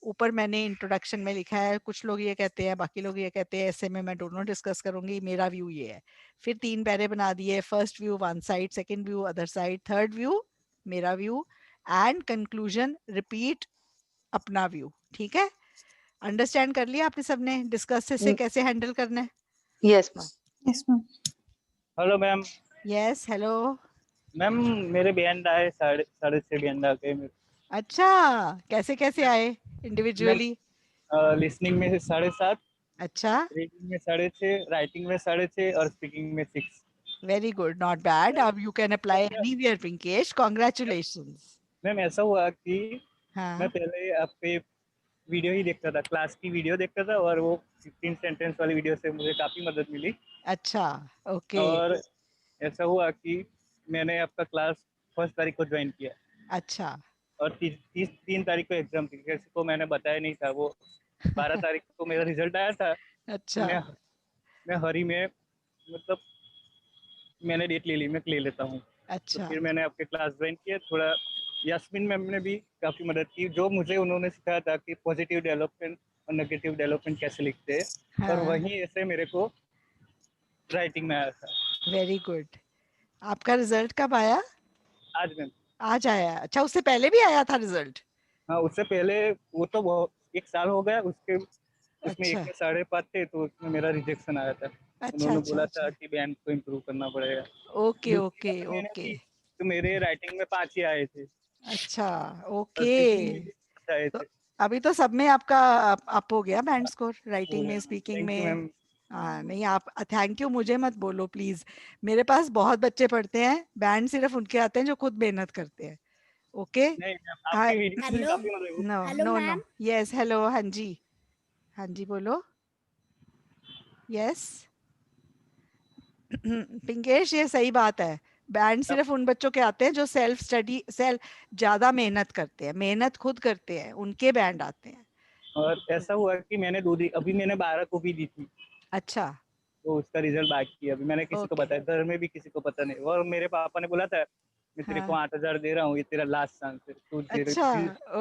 ऊपर मैंने introduction में लिखा है, कुछ लोग ये कहते हैं, बाकी लोग ये कहते हैं, ऐसे में मैं दोनों डिस्कस करूंगी, मेरा व्यू ये है। फिर 3 पैरे बना दिए, first view one side, second view other side, third view मेरा व्यू, एंड कंक्लूजन रिपीट अपना व्यू। ठीक है, अंडरस्टैंड कर लिया आपने सबने डिस्कस से कैसे हैंडल करना है? Yes ma'am. Yes ma'am. Hello ma'am. Yes hello. Ma'am मेरे बैंड आए 6:30 बैंड आ गए मेरे। अच्छा, कैसे कैसे आए इंडिविजुअली? लिसनिंग में 7:30, अच्छा, रीडिंग में 6:30, राइटिंग में 6:30 और स्पीकिंग में 6। Very good, not bad. अब you can apply anywhere Pinkesh, congratulations. Ma'am ऐसा हुआ कि हाँ मैं पहले आपके वीडियो ही देखता था, क्लास की वीडियो देखता था, और वो 15 सेंटेंस वाली वीडियो से मुझे काफ़ी मदद मिली। अच्छा, ओके। और ऐसा हुआ कि मैंने आपका क्लास 1 तारीख को ज्वाइन किया, अच्छा, और 3 तारीख को एग्जाम थी, किसी को मैंने बताया नहीं था। वो 12 तारीख को मेरा रिजल्ट आया था। अच्छा, मैं हरी में, मतलब मैंने डेट ले ली, मैं ले लेता हूँ। तो अच्छा, फिर मैंने आपके क्लास ज्वाइन किया। थोड़ा यास्मीन मैम ने भी काफ़ी मदद की, जो मुझे उन्होंने सिखाया था कि पॉजिटिव डेवलपमेंट और नेगेटिव डेवलपमेंट कैसे लिखते हैं, और हाँ, वहीं ऐसे मेरे को राइटिंग में आया था। Very good. आपका रिजल्ट कब आया? आज मैम। आज आया? अच्छा, उससे पहले भी आया था रिजल्ट? हाँ, उससे पहले वो तो बहुत 1 साल हो गया। उसमें 1 अच्छा, में 5.5 थे, तो उसमें मेरा रिजेक्शन आया था। अच्छा, उन्होंने अच्छा, बोला था अच्छा, कि बैंड को इम्प्रूव करना पड़ेगा। ओके, दूसरी ओके, बार मैंने ओके, दी तो मेरे राइटिंग में 5 ही आए थे, अच्छा, और ओके। स्पीकिंग में भी 5 आए तो थे। अभी तो सब में आपका अप हो गया बैंड स्कोर, राइटिंग में, स्पीकिंग थैंक यू में। मैम। हाँ नहीं, आप थैंक यू मुझे मत बोलो प्लीज। मेरे पास बहुत बच्चे पढ़ते हैं, बैंड सिर्फ उनके आते हैं जो खुद मेहनत करते हैं। ओके। नहीं मैम, हाँ, आपकी वीडियो से हेलो काफ़ी मदद हुई। No hello no no, ma'am. Yes hello, हाँ जी, हाँ जी बोलो। यस पिंकेश, ये सही बात है, बैंड सिर्फ उन बच्चों के आते हैं जो सेल्फ स्टडी, ज्यादा मेहनत करते हैं, मेहनत खुद करते हैं, उनके बैंड आते हैं। और ऐसा हुआ कि मैंने 2 दिन, अभी मैंने 12 कॉपी दी थी, अच्छा, तो उसका रिजल्ट बाकी है। अभी मैंने किसी को ओके, बताया, घर में भी किसी को पता नहीं। और मेरे पापा ने बोला था, मैं तेरे को हाँ, 8,000 दे रहा हूँ, ये तेरा लास्ट चांस है, तू अच्छा,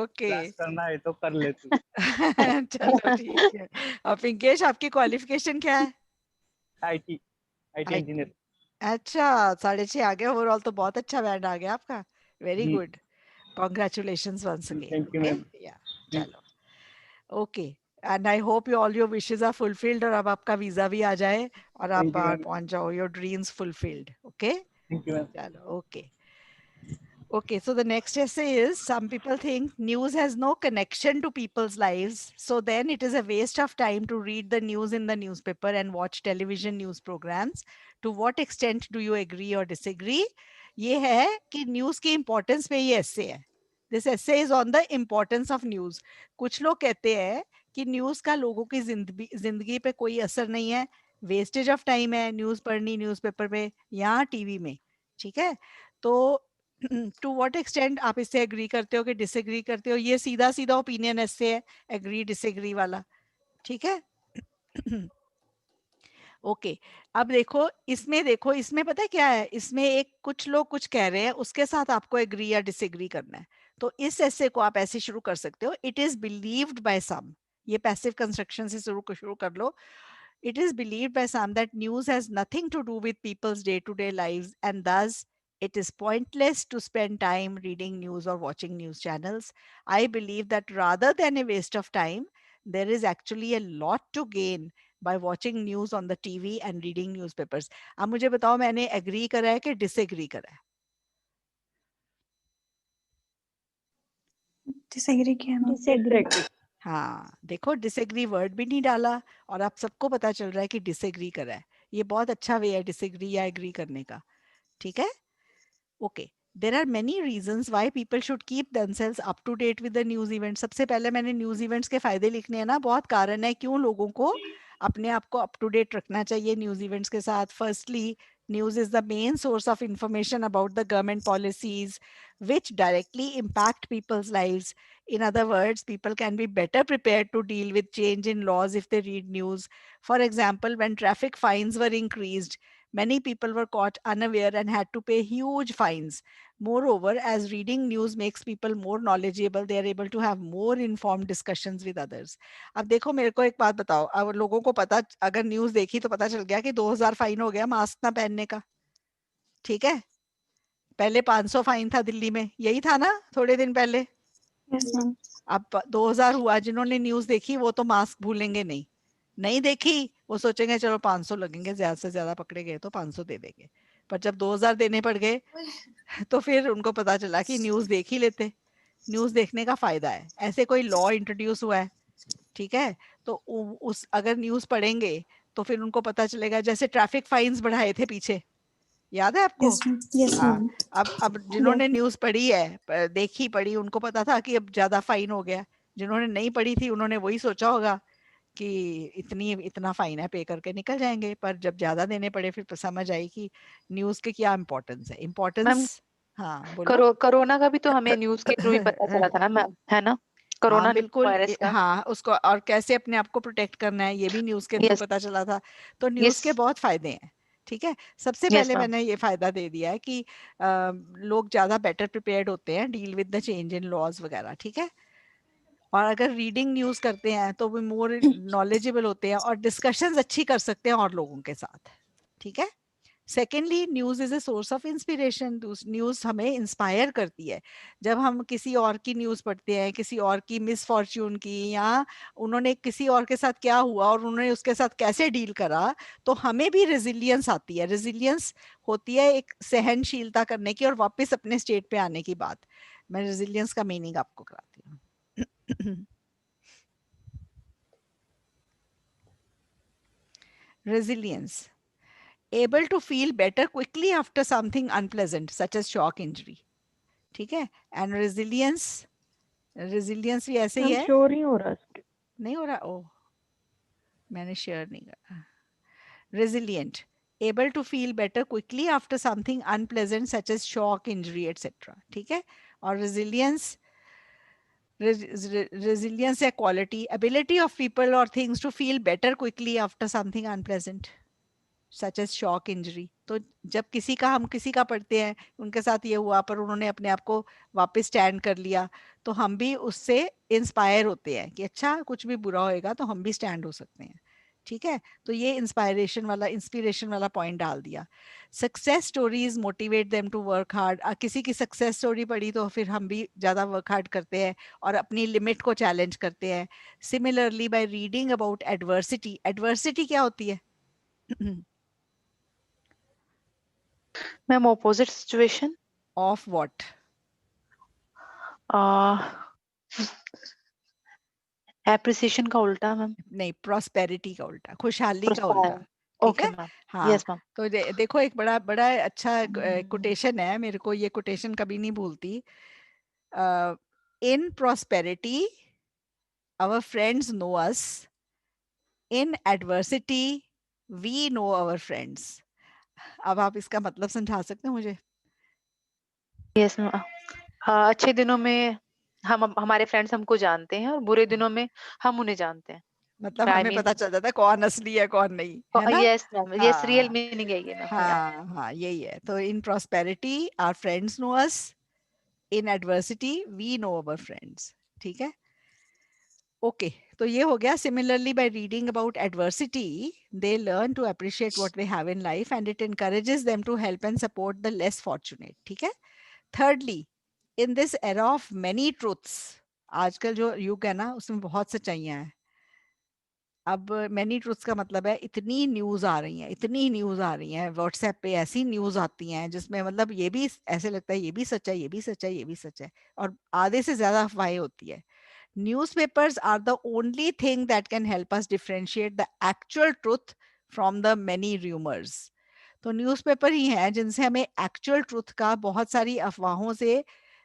ओके। क्लास करना है तो कर ले तू। चलो ठीक है। और पिंकेश, आपकी क्वालिफिकेशन क्या है? IT IT I, engineer. अच्छा, 6.5 आ गया ओवरऑल, तो बहुत अच्छा बैंड आ गया आपका, वेरी जी, good, congratulations once again. Thank you okay, ma'am. Yeah चलो, okay, and I hope you all your wishes are fulfilled, और अब आपका वीजा भी आ जाए और आप थैंक यू बाहर मैम। पहुंच जाओ, your dreams fulfilled. Okay, thank you ma'am. चलो, okay. Okay, so the next essay is, some people think news has no connection to people's lives, so then it is a waste of time to read the news in the newspaper and watch television news programs. To what extent do you agree or disagree? ये है कि news की importance पे ये essay है. This essay is on the importance of news. कुछ लोग कहते हैं कि न्यूज़ का लोगों की जिंदगी पे कोई असर नहीं है, वेस्टेज ऑफ टाइम है न्यूज़ पढ़नी न्यूज़पेपर पे या टीवी में. ठीक है, तो टू व्हाट एक्सटेंट आप इससे एग्री करते हो कि डिसएग्री करते हो? ये सीधा सीधा ओपिनियन ऐसे है, एग्री डिसएग्री वाला. ठीक है. ओके, अब देखो इसमें पता है क्या है, इसमें एक कुछ लोग कुछ कह रहे हैं, उसके साथ आपको एग्री या डिसएग्री करना है. तो इस ऐसे को आप ऐसे शुरू कर सकते हो, इट इज बिलीव्ड बाय सम. ये पैसिव कंस्ट्रक्शन से शुरू कर लो. It is believed by some that news has nothing to do with people's day-to-day lives and thus It is pointless to spend time reading news or watching news channels. I believe that rather than a waste of time, there is actually a lot to gain by watching news on the TV and reading newspapers. अब मुझे बताओ मैंने agree करा है कि disagree करा है? Disagree किया मैम। Disagree. हाँ, देखो डिसएग्री वर्ड भी नहीं डाला और आप सबको पता चल रहा है कि डिसएग्री करा है। ये बहुत अच्छा वे है डिसएग्री या एग्री करने का। ठीक है? Okay, there are many reasons why people should keep themselves up to date with the news events. सबसे पहले मैंने news events के फायदे लिखने हैं ना, बहुत कारण है क्यों लोगों को अपने आप को up to date रखना चाहिए news events के साथ. Firstly, news is the main source of information about the government policies which directly impact people's lives. In other words, people can be better prepared to deal with change in laws if they read news. For example, when traffic fines were increased, many people were caught unaware and had to pay huge fines. Moreover, as reading news makes people more knowledgeable, they are able to have more informed discussions with others. अब देखो मेरे को एक बात बताओ, अब लोगों को पता, अगर न्यूज़ देखी तो पता चल गया कि 2000 फाइन हो गया मास्क ना पहनने का. ठीक है, पहले 500 फाइन था दिल्ली में, यही था ना थोड़े दिन पहले. Yes ma'am. अब 2000 हुआ. जिन्होंने न्यूज़ देखी वो तो मास्क भूलेंगे नहीं, नहीं देखी वो सोचेंगे चलो 500 लगेंगे, ज्यादा से ज्यादा पकड़े गए तो 500 दे देंगे. पर जब 2000 देने पड़ गए तो फिर उनको पता चला कि न्यूज़ देख ही लेते. न्यूज़ देखने का फायदा है. ऐसे कोई लॉ इंट्रोड्यूस हुआ है, ठीक है, तो उस अगर न्यूज़ पढ़ेंगे तो फिर उनको पता चलेगा. जैसे ट्रैफिक फाइन्स बढ़ाए थे पीछे, याद है आपको? Yes ma'am. यस हाँ, मैम। अब जिन्होंने न्यूज़ पढ़ी है, देखी पढ़ी, उनको पता था कि अब ज्यादा फाइन हो गया. जिन्होंने नहीं पढ़ी थी उन्होंने वही सोचा होगा कि इतना फाइन है, पे करके निकल जाएंगे. पर जब ज्यादा देने पड़े फिर समझ आई कि न्यूज़ के क्या इम्पोर्टेंस है. मैम इम्पोर्टेंस, हाँ बोलो. कोरोना का भी तो हमें न्यूज के थ्रू ही पता चला था ना मैम, है ना? हाँ कोरोना बिल्कुल, वायरस का. हाँ उसको और कैसे अपने आप को प्रोटेक्ट करना है ये भी न्यूज़ के थ्रू यस. पता चला था. तो न्यूज़ यस. के बहुत फायदे हैं. ठीक है, सबसे यस पहले मैम. मैंने ये फायदा दे दिया है कि लोग ज्यादा बेटर प्रिपेयर्ड होते हैं deal with the change in laws वगैरह. ठीक है, और अगर रीडिंग न्यूज़ करते हैं तो वो मोर नॉलेजेबल होते हैं और डिस्कशंस अच्छी कर सकते हैं और लोगों के साथ. ठीक है. Secondly, news is a source of inspiration. News हमें इंस्पायर करती है. जब हम किसी और की न्यूज़ पढ़ते हैं, किसी और की मिसफॉर्च्यून की, या उन्होंने किसी और के साथ क्या हुआ और उन्होंने उसके साथ कैसे डील करा, तो हमें भी रेजिलियंस आती है. रेजिलियंस होती है एक सहनशीलता करने की और वापस अपने स्टेट पे आने की बात. मैं रेजिलियंस का मीनिंग आपको कराती हूँ. Resilience, able to feel better quickly after something unpleasant such as shock injury. ठीक है, and resilience भी ऐसे ही मैम है. श्योर नहीं हो रहा. नहीं हो रहा? ओह, मैंने शेयर नहीं करा. resilient, able to feel better quickly after something unpleasant such as shock injury etc. ठीक है, और resilience resilience या quality, ability of people or things to feel better quickly after something unpleasant such as shock injury. तो जब हम किसी का पढ़ते हैं, उनके साथ ये हुआ पर उन्होंने अपने आप को वापस स्टैंड कर लिया, तो हम भी उससे इंस्पायर होते हैं कि अच्छा कुछ भी बुरा होएगा तो हम भी स्टैंड हो सकते हैं. ठीक है, तो ये इंस्पिरेशन वाला पॉइंट डाल दिया. Success stories motivate them to work hard. किसी की सक्सेस स्टोरी पढ़ी तो फिर हम भी ज़्यादा वर्क हार्ड करते हैं और अपनी लिमिट को चैलेंज करते हैं. Similarly by reading about adversity. Adversity क्या होती है? Ma'am opposite situation. Of what? Appreciation का उल्टा मैम. नहीं, प्रॉस्पेरिटी का उल्टा, खुशहाली का उल्टा. ठीक ओके है, मैम. हाँ. Yes ma'am. तो देखो एक बड़ा बड़ा अच्छा कोटेशन है, मेरे को ये कोटेशन कभी नहीं भूलती. In prosperity our friends know us, in adversity we know our friends. अब आप इसका मतलब समझा सकते हो मुझे? Yes ma'am. अच्छे दिनों में हमारे फ्रेंड्स हमको जानते हैं और बुरे दिनों में हम उन्हें जानते हैं. मतलब आई हमें मीन, पता चल जाता है कौन असली है कौन नहीं, है ना? Yes ma'am. यस, रियल हाँ मीनिंग है ये मैम. हाँ हाँ, यही है. तो in prosperity our friends know us, in adversity we know our friends. ठीक है, ओके. तो ये हो गया. Similarly, by reading about adversity, they learn to appreciate what they have in life and it encourages them to help and support the less fortunate. ठीक है. Thirdly, in this era of many truths, आजकल जो युग है ना उसमें बहुत सच्चाइयां हैं. अब मैनी ट्रुथ्स का मतलब है इतनी न्यूज आ रही हैं, इतनी न्यूज आ रही हैं व्हाट्सएप पे, ऐसी न्यूज आती हैं जिसमें मतलब ये भी ऐसे लगता है ये भी सच है, ये भी सच है, ये भी सच है, और आधे से ज्यादा अफवाहें होती है. Newspapers are the only thing that can help us differentiate the actual truth from the many rumors. तो न्यूज़पेपर ही हैं जिनसे हमें एक्चुअल ट्रुथ का बहुत सारी अफवाहों से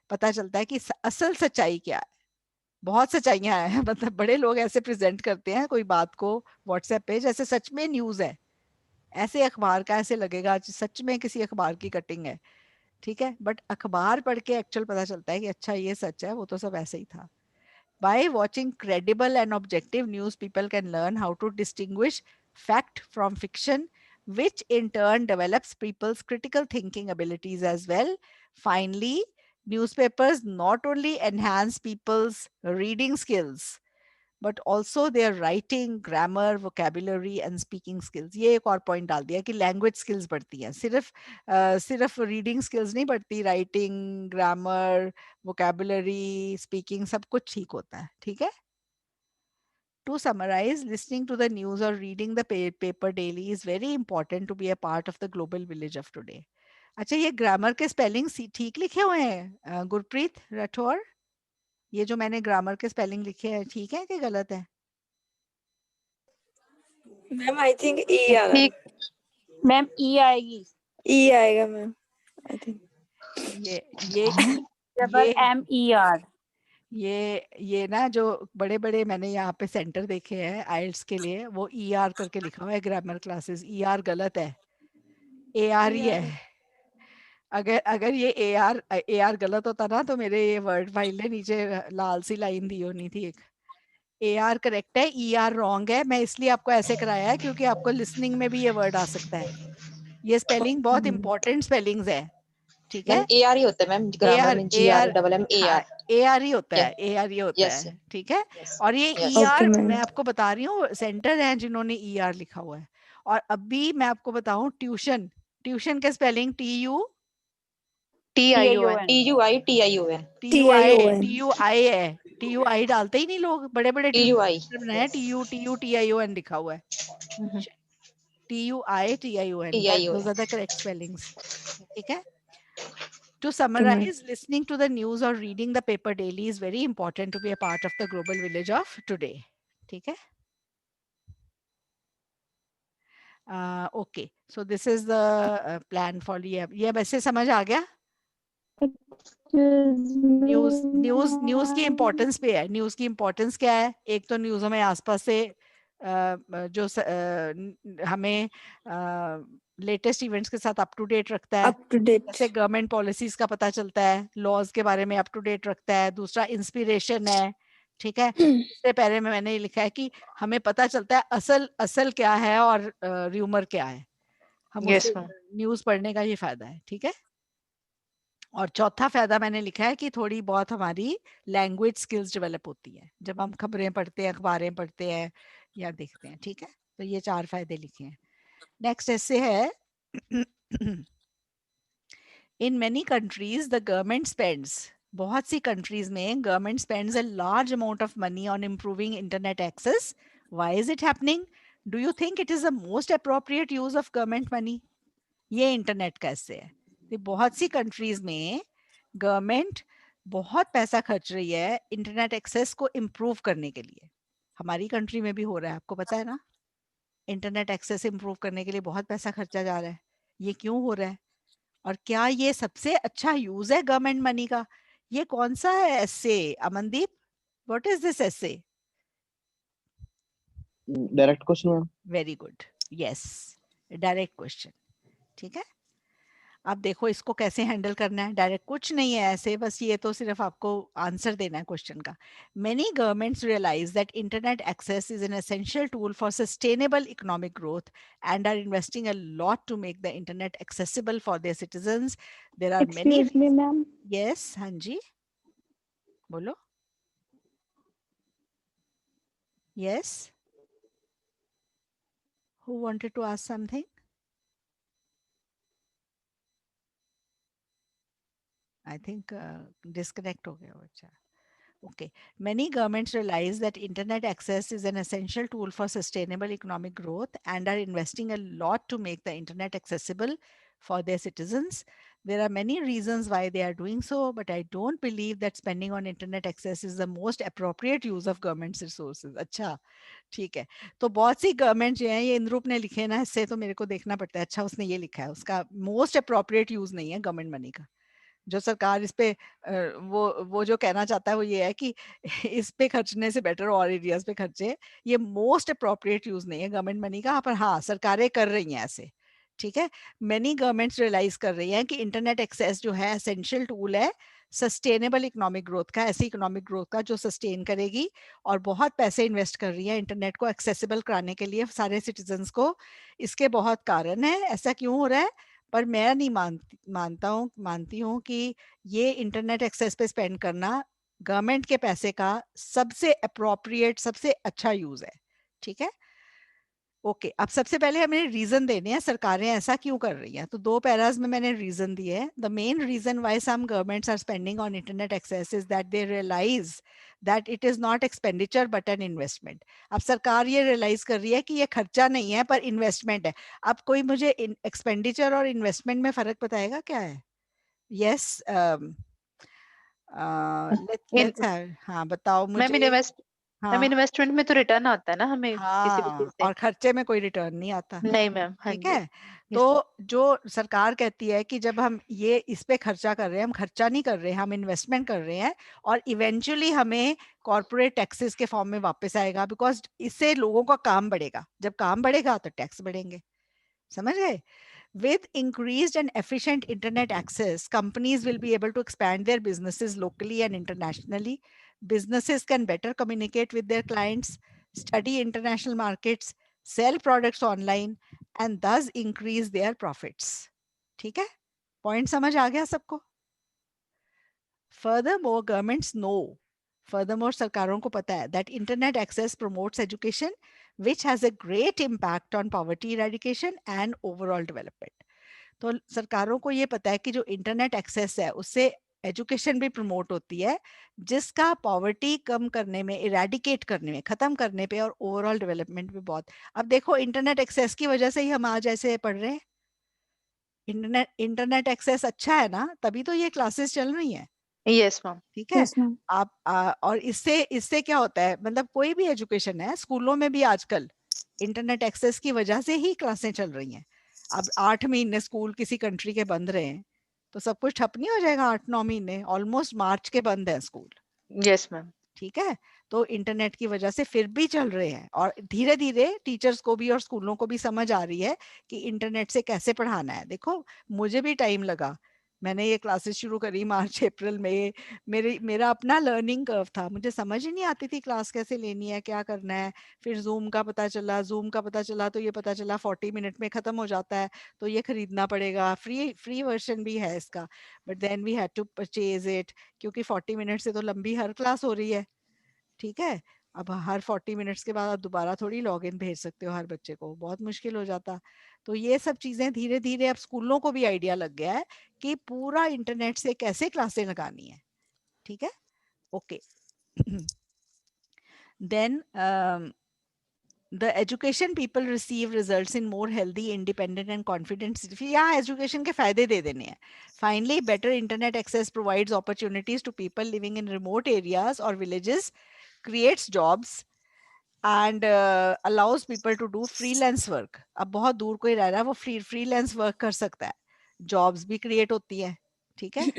पता चलता है कि असल सच्चाई क्या है. बहुत सच्चाइयां हैं. मतलब बड़े लोग ऐसे प्रेजेंट करते हैं कोई बात को व्हाट्सएप पे जैसे सच में न्यूज़ है. ऐसे अखबार का ऐसे लगेगा सच में किसी अखबार की कटिंग है. ठीक है, बट अखबार पढ़ के एक्चुअल पता चलता है कि अच्छा ये सच है, वो तो सब ऐसे ही था. By watching credible and objective news, people can learn how to distinguish fact from fiction, which in turn develops people's critical thinking abilities as well. Finally, newspapers not only enhance people's reading skills, but also their writing, grammar, vocabulary and speaking skills. ये एक और point डाल दिया कि language skills बढ़ती हैं. सिर्फ reading skills नहीं बढ़ती, राइटिंग, ग्रामर, vocabulary, speaking सब कुछ ठीक होता है. ठीक है. To summarize, listening to the news or reading the paper daily is very important to be a part of the global village of today. अच्छा, ये ग्रामर के स्पेलिंग ठीक लिखे हुए हैं गुरप्रीत राठौर? ये जो मैंने ग्रामर के स्पेलिंग लिखे हैं ठीक है कि गलत है? मैम आई थिंक ई आ रहा है. ठीक. मैम ई आएगी. ई आएगा मैम आई थिंक. ये डबल एम ई आर. ये ना जो बड़े बड़े मैंने यहाँ पे सेंटर देखे हैं आइल्स के लिए, वो ई आर करके लिखा हुआ है ग्रामर क्लासेस. ई आर गलत है, ए आर ही है. अगर अगर ये ए आर गलत होता ना तो मेरे ये वर्ड फाइल में नीचे लाल सी लाइन दी होनी थी एक. ए आर करेक्ट है, ई आर रॉन्ग है. मैं इसलिए आपको ऐसे कराया है क्योंकि आपको लिसनिंग में भी ये वर्ड आ सकता है. ये स्पेलिंग बहुत इंपॉर्टेंट स्पेलिंग्स है. ठीक है, ए आर ही होता है मैम ग्रामर में, G R double M A R. A R ही होता है, ए आर ही होता है. ठीक है. और ये ई आर मैं आपको बता रही हूँ सेंटर है जिन्होंने ई आर लिखा हुआ है. और अभी मैं आपको बताऊं ट्यूशन, ट्यूशन के spelling T U TION. TUITION. TUI है. TUI डालते ही नहीं लोग, बड़े बड़े TUI. बनाया TUTION लिखा हुआ है. TUITION. Those are the correct spellings. ठीक है. To summarize, listening to the news or reading the paper daily is very important to be a part of the global village of today. ठीक है. Okay, so this is the plan for ये वैसे समझ आ गया. News की importance पे है. News की इम्पोर्टेंस क्या है? एक तो न्यूज हमें आसपास से जो हमें लेटेस्ट इवेंट्स के साथ अप टू डेट रखता है. जैसे गवर्नमेंट पॉलिसीज का पता चलता है, लॉज के बारे में अप टू डेट रखता है. दूसरा इंस्पिरेशन है. ठीक है. इससे पहले में मैंने लिखा है कि हमें पता चलता है असल क्या है और र्यूमर क्या है. हम न्यूज पढ़ने का ये फायदा है. ठीक है. और चौथा फायदा मैंने लिखा है कि थोड़ी बहुत हमारी लैंग्वेज स्किल्स डेवलप होती है जब हम खबरें पढ़ते हैं, अखबारें पढ़ते हैं या देखते हैं. ठीक है. तो ये 4 फायदे लिखे हैं. नेक्स्ट ऐसे है, in many countries the government spends, बहुत सी कंट्रीज में government spends a large amount of money on improving internet access. Why is it happening? Do you think it is the most appropriate use of government money? ये internet कैसे है? बहुत सी countries में government बहुत पैसा खर्च रही है इंटरनेट एक्सेस को इम्प्रूव करने के लिए. हमारी कंट्री में भी हो रहा है, आपको पता है ना. इंटरनेट एक्सेस इम्प्रूव करने के लिए बहुत पैसा खर्चा जा रहा है. ये क्यों हो रहा है और क्या ये सबसे अच्छा यूज है गवर्नमेंट मनी का? ये कौन सा है essay Amandeep? What is this essay? Direct question ma'am. Very good. Yes, direct question. ठीक है. अब देखो इसको कैसे हैंडल करना है. डायरेक्ट कुछ नहीं है ऐसे, बस ये तो सिर्फ आपको आंसर देना है क्वेश्चन का. Many governments realise that internet access is an essential tool for sustainable economic growth and are investing a lot to make the internet accessible for their citizens. There are many. Excuse me ma'am. Yes, हाँ जी बोलो. Yes. Who wanted to ask something? I think disconnect हो गया बच्चा. Okay. Many governments realize that internet access is an essential tool for sustainable economic growth and are investing a lot to make the internet accessible for their citizens. There are many reasons why they are doing so, but I don't believe that spending on internet access is the most appropriate use of government's resources. अच्छा, ठीक है. तो बहुत सी government जो है, ये इंद्रूप ने लिखे ना, इससे तो मेरे को देखना पड़ता है. अच्छा, उसने ये लिखा है, उसका मोस्ट अप्रोप्रिएट यूज नहीं है गवर्नमेंट मनी का. जो सरकार इस पे वो जो कहना चाहता है वो ये है कि इस पे खर्चने से बेटर और एरियाज पे खर्चे. ये मोस्ट अप्रोप्रिएट यूज नहीं है गवर्नमेंट मनी का, पर हाँ सरकारें कर रही हैं ऐसे. ठीक है. मेनी गवर्नमेंट्स रियलाइज कर रही हैं कि इंटरनेट एक्सेस जो है एसेंशियल टूल है सस्टेनेबल इकोनॉमिक ग्रोथ का, ऐसी इकोनॉमिक ग्रोथ का जो सस्टेन करेगी, और बहुत पैसे इन्वेस्ट कर रही है इंटरनेट को एक्सेसिबल कराने के लिए सारे सिटीजन्स को. इसके बहुत कारण है. ऐसा क्यों हो रहा है? पर मैं नहीं मानती हूँ कि ये इंटरनेट एक्सेस पे स्पेंड करना गवर्नमेंट के पैसे का सबसे अप्रोप्रिएट, सबसे अच्छा यूज है. ठीक है. ओके. अब सबसे पहले हमें रीजन देने हैं सरकारें ऐसा क्यों कर रही हैं. तो 2 पैराज में मैंने रीजन दिए हैं. The main reason why some governments are spending on internet access is that they realise that it is not expenditure but an investment. अब सरकार ये रियलाइज कर रही है कि ये खर्चा नहीं है पर इन्वेस्टमेंट है. अब कोई मुझे एक्सपेंडिचर और इन्वेस्टमेंट में फर्क बताएगा क्या है? यस. लेट्स हाँ बताओ मैम मुझे. हाँ. इन्वेस्टमेंट में तो रिटर्न आता है ना हमें किसी भी चीज हाँ, से. और खर्चे में कोई रिटर्न नहीं आता. नहीं मैम. हाँ ठीक जी. है. तो जो सरकार कहती है कि जब हम ये इस पे खर्चा कर रहे हैं, हम खर्चा नहीं कर रहे हैं, हम इन्वेस्टमेंट कर रहे हैं, और इवेंचुअली हमें कॉर्पोरेट टैक्सेस के फॉर्म में वापस आएगा, बिकॉज इससे लोगों का काम बढ़ेगा. जब काम बढ़ेगा तो टैक्स बढ़ेंगे. समझ गए? With increased and efficient internet access, companies will be able to expand their businesses locally and internationally. Businesses can better communicate with their clients, study international markets, sell products online, and thus increase their profits. ठीक है? Point समझ आ गया सबको? Furthermore, governments know, सरकारों को पता है that internet access promotes education, which has a great impact on poverty eradication and overall development. तो सरकारों को ये पता है कि जो इंटरनेट एक्सेस है उससे एजुकेशन भी प्रमोट होती है, जिसका पॉवर्टी कम करने में, इरेडिकेट करने में, खत्म करने पे, और ओवरऑल डेवलपमेंट भी बहुत. अब देखो इंटरनेट एक्सेस की वजह से ही हम आज ऐसे पढ़ रहे हैं. इंटरनेट एक्सेस अच्छा है ना, तभी तो ये क्लासेस चल रही हैं. Yes ma'am. ठीक है. Yes ma'am. आप और इससे इससे क्या होता है, मतलब कोई भी एजुकेशन है, स्कूलों में भी आजकल इंटरनेट एक्सेस की वजह से ही क्लासें चल रही हैं. अब 8 महीने स्कूल किसी कंट्री के बंद रहे हैं तो सब कुछ ठप नहीं हो जाएगा. 8-9 महीने, ऑलमोस्ट मार्च के बंद है स्कूल. Yes ma'am. ठीक है. तो इंटरनेट की वजह से फिर भी चल रहे हैं, और धीरे धीरे टीचर्स को भी और स्कूलों को भी समझ आ रही है कि इंटरनेट से कैसे पढ़ाना है. देखो मुझे भी टाइम लगा. मैंने ये क्लासेस शुरू करी मार्च अप्रैल में. मेरा अपना लर्निंग कर्व था. मुझे समझ ही नहीं आती थी क्लास कैसे लेनी है, क्या करना है. फिर जूम का पता चला तो ये पता चला 40 मिनट में खत्म हो जाता है, तो ये खरीदना पड़ेगा. फ्री वर्जन भी है इसका, but then we had to purchase it, क्योंकि 40 मिनट से तो लंबी हर क्लास हो रही है. ठीक है. अब हर 40 मिनट्स के बाद आप दोबारा थोड़ी लॉगिन भेज सकते हो हर बच्चे को, बहुत मुश्किल हो जाता. तो ये सब चीजें धीरे धीरे अब स्कूलों को भी आइडिया लग गया है कि पूरा इंटरनेट से कैसे क्लासें लगानी है. ठीक है. Okay. Then the education people receive results in more healthy, independent and confident citizens. यहाँ education के फायदे दे देने हैं. Finally, better internet access provides opportunities to people living in remote areas or villages, creates jobs and allows people to do freelance work. अब बहुत दूर कोई रह रहा है वो freelance work कर सकता है. Jobs भी create होती है. ठीक है.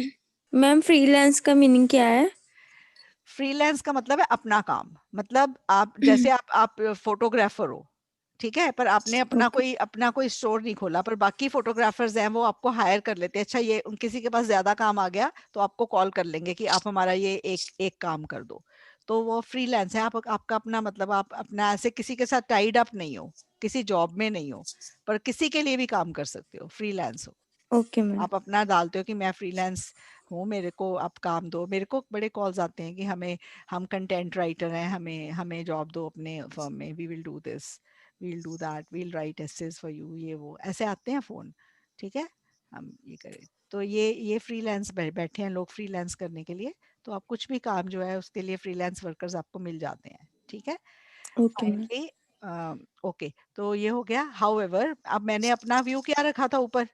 मैम फ्रीलांस का मीनिंग क्या है? फ्रीलांस का मतलब है अपना काम. मतलब आप जैसे आप फोटोग्राफर हो, ठीक है, पर आपने अपना कोई स्टोर नहीं खोला, पर बाकी फोटोग्राफर्स हैं वो आपको हायर कर लेते हैं. अच्छा ये किसी के पास ज्यादा काम आ गया तो आपको कॉल कर लेंगे कि आप हमारा ये एक काम कर दो. तो वो फ्रीलांस है. आपका अपना, मतलब आप अपना ऐसे किसी के साथ टाइड अप नहीं हो, किसी जॉब में नहीं हो, पर किसी के लिए भी काम कर सकते हो. फ्रीलांस हो. Okay ma'am. आप अपना डालते हो कि मैं फ्रीलांस हूँ, मेरे को आप काम दो। मेरे को बड़े कॉल्स आते हैं कि हम कंटेंट राइटर हैं, हमें हमें जॉब दो अपने फर्म में, we will do this, we will do that, we will write essays for you, ये वो ऐसे आते हैं फ़ोन। ठीक है, हम ये करें। तो ये फ्रीलांस बैठे हैं लोग फ्रीलांस करने के लिए, तो आप कुछ भी काम जो है उसके लिए फ्रीलांस वर्कर्स आपको मिल जाते हैं। ठीक है, ओके मैम। फाइनली ओके, तो ये हो गया। हाउएवर अब मैंने अपना व्यू क्या रखा था ऊपर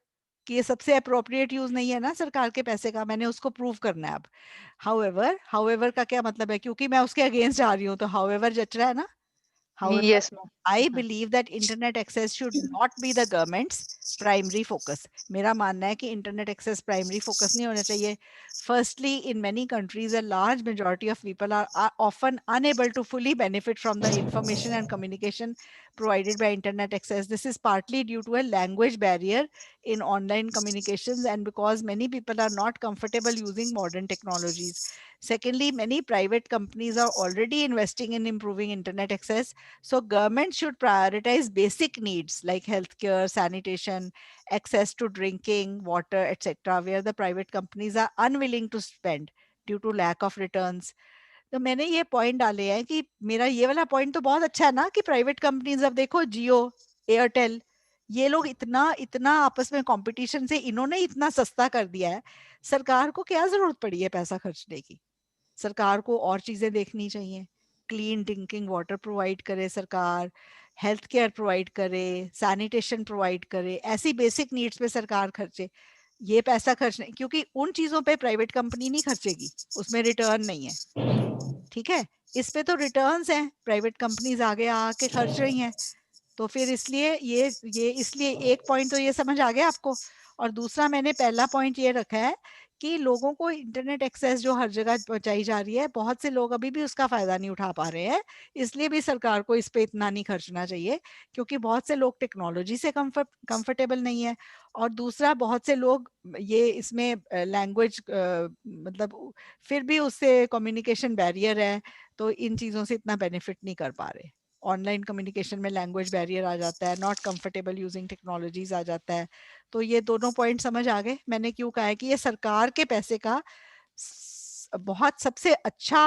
कि ये सबसे अप्रोप्रिएट यूज नहीं है ना सरकार के पैसे का, मैंने उसको प्रूव करना है अब। हाउएवर का क्या मतलब है, क्योंकि मैं उसके अगेंस्ट जा रही हूँ तो हाउएवर जच रहा है ना। However, yes ma'am. I believe that internet access should not be the government's primary focus. मेरा मानना है कि internet access primary focus नहीं होना चाहिए. Firstly, in many countries, a large majority of people are often unable to fully benefit from the information and communication provided by internet access. This is partly due to a language barrier in online communications and because many people are not comfortable using modern technologies. Secondly, many private companies are already investing in improving internet access. So government should prioritize basic needs like healthcare, sanitation, access to drinking water, etc., where the private companies are unwilling to spend due to lack of returns. तो मैंने ये point डाले हैं कि मेरा ये वाला point तो बहुत अच्छा है ना कि प्राइवेट कंपनीज, अब देखो जियो, एयरटेल, ये लोग इतना इतना आपस में कंपटीशन से इन्होंने इतना सस्ता कर दिया है, सरकार को क्या जरूरत पड़ी है पैसा खर्चने की। सरकार को और चीजें देखनी चाहिए, क्लीन ड्रिंकिंग वाटर प्रोवाइड करे सरकार, हेल्थ केयर प्रोवाइड करे, सैनिटेशन प्रोवाइड करे, ऐसी बेसिक नीड्स पे सरकार खर्चे। ये पैसा खर्चने, क्योंकि उन चीजों पे प्राइवेट कंपनी नहीं खर्चेगी, उसमें रिटर्न नहीं है। ठीक है, इस पे तो रिटर्न्स हैं, प्राइवेट कंपनीज आगे आके खर्च रही हैं। तो फिर इसलिए ये इसलिए एक पॉइंट तो ये समझ आ गया आपको। और दूसरा मैंने पहला पॉइंट ये रखा है कि लोगों को इंटरनेट एक्सेस जो हर जगह पहुंचाई जा रही है, बहुत से लोग अभी भी उसका फायदा नहीं उठा पा रहे हैं, इसलिए भी सरकार को इस पे इतना नहीं खर्चना चाहिए, क्योंकि बहुत से लोग टेक्नोलॉजी से कंफर्टेबल नहीं है। और दूसरा बहुत से लोग ये इसमें लैंग्वेज मतलब फिर भी उससे कम्युनिकेशन बैरियर है, तो इन चीज़ों से इतना बेनिफिट नहीं कर पा रहे। ऑनलाइन कम्युनिकेशन में लैंग्वेज बैरियर आ जाता है, नॉट कंफर्टेबल यूजिंग टेक्नोलॉजीज आ जाता है। तो ये दोनों पॉइंट समझ आ गए मैंने क्यों कहा है कि ये सरकार के पैसे का बहुत सबसे अच्छा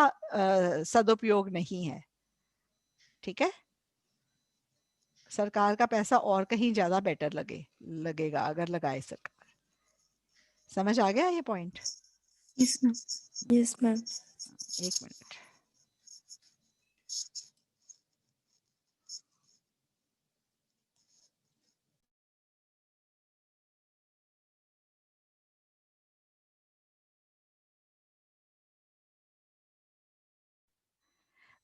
सदुपयोग नहीं है। ठीक है, सरकार का पैसा और कहीं ज्यादा बेटर लगेगा अगर लगाए सरकार। समझ आ गया ये point? Yes ma'am. Yes ma'am. एक मिनट।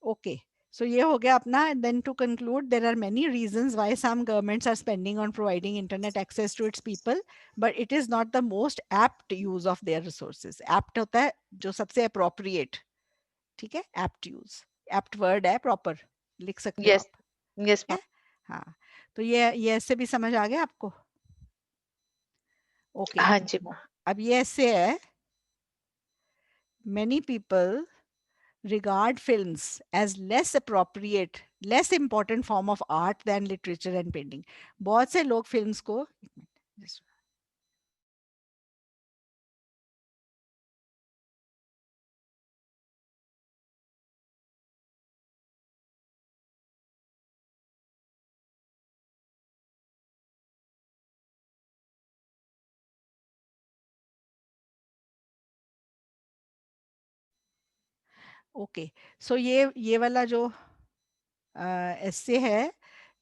Okay, so ये हो गया अपना। And then to conclude, there are many reasons why some governments are spending on providing internet access to its people, but it is not the most apt use of their resources. Apt होता है जो सबसे appropriate, ठीक है, apt use, apt word है, proper लिख सकते हो यस आप। यस ठीक है, हाँ, तो ये ऐसे भी समझ आ गया आपको? ओके, हाँ जी मैम। अब ये ऐसे है, many people regard films as less appropriate, less important form of art than literature and painting. बहुत से लोग फिल्म्स को ओके, सो ये वाला जो ऐसे है,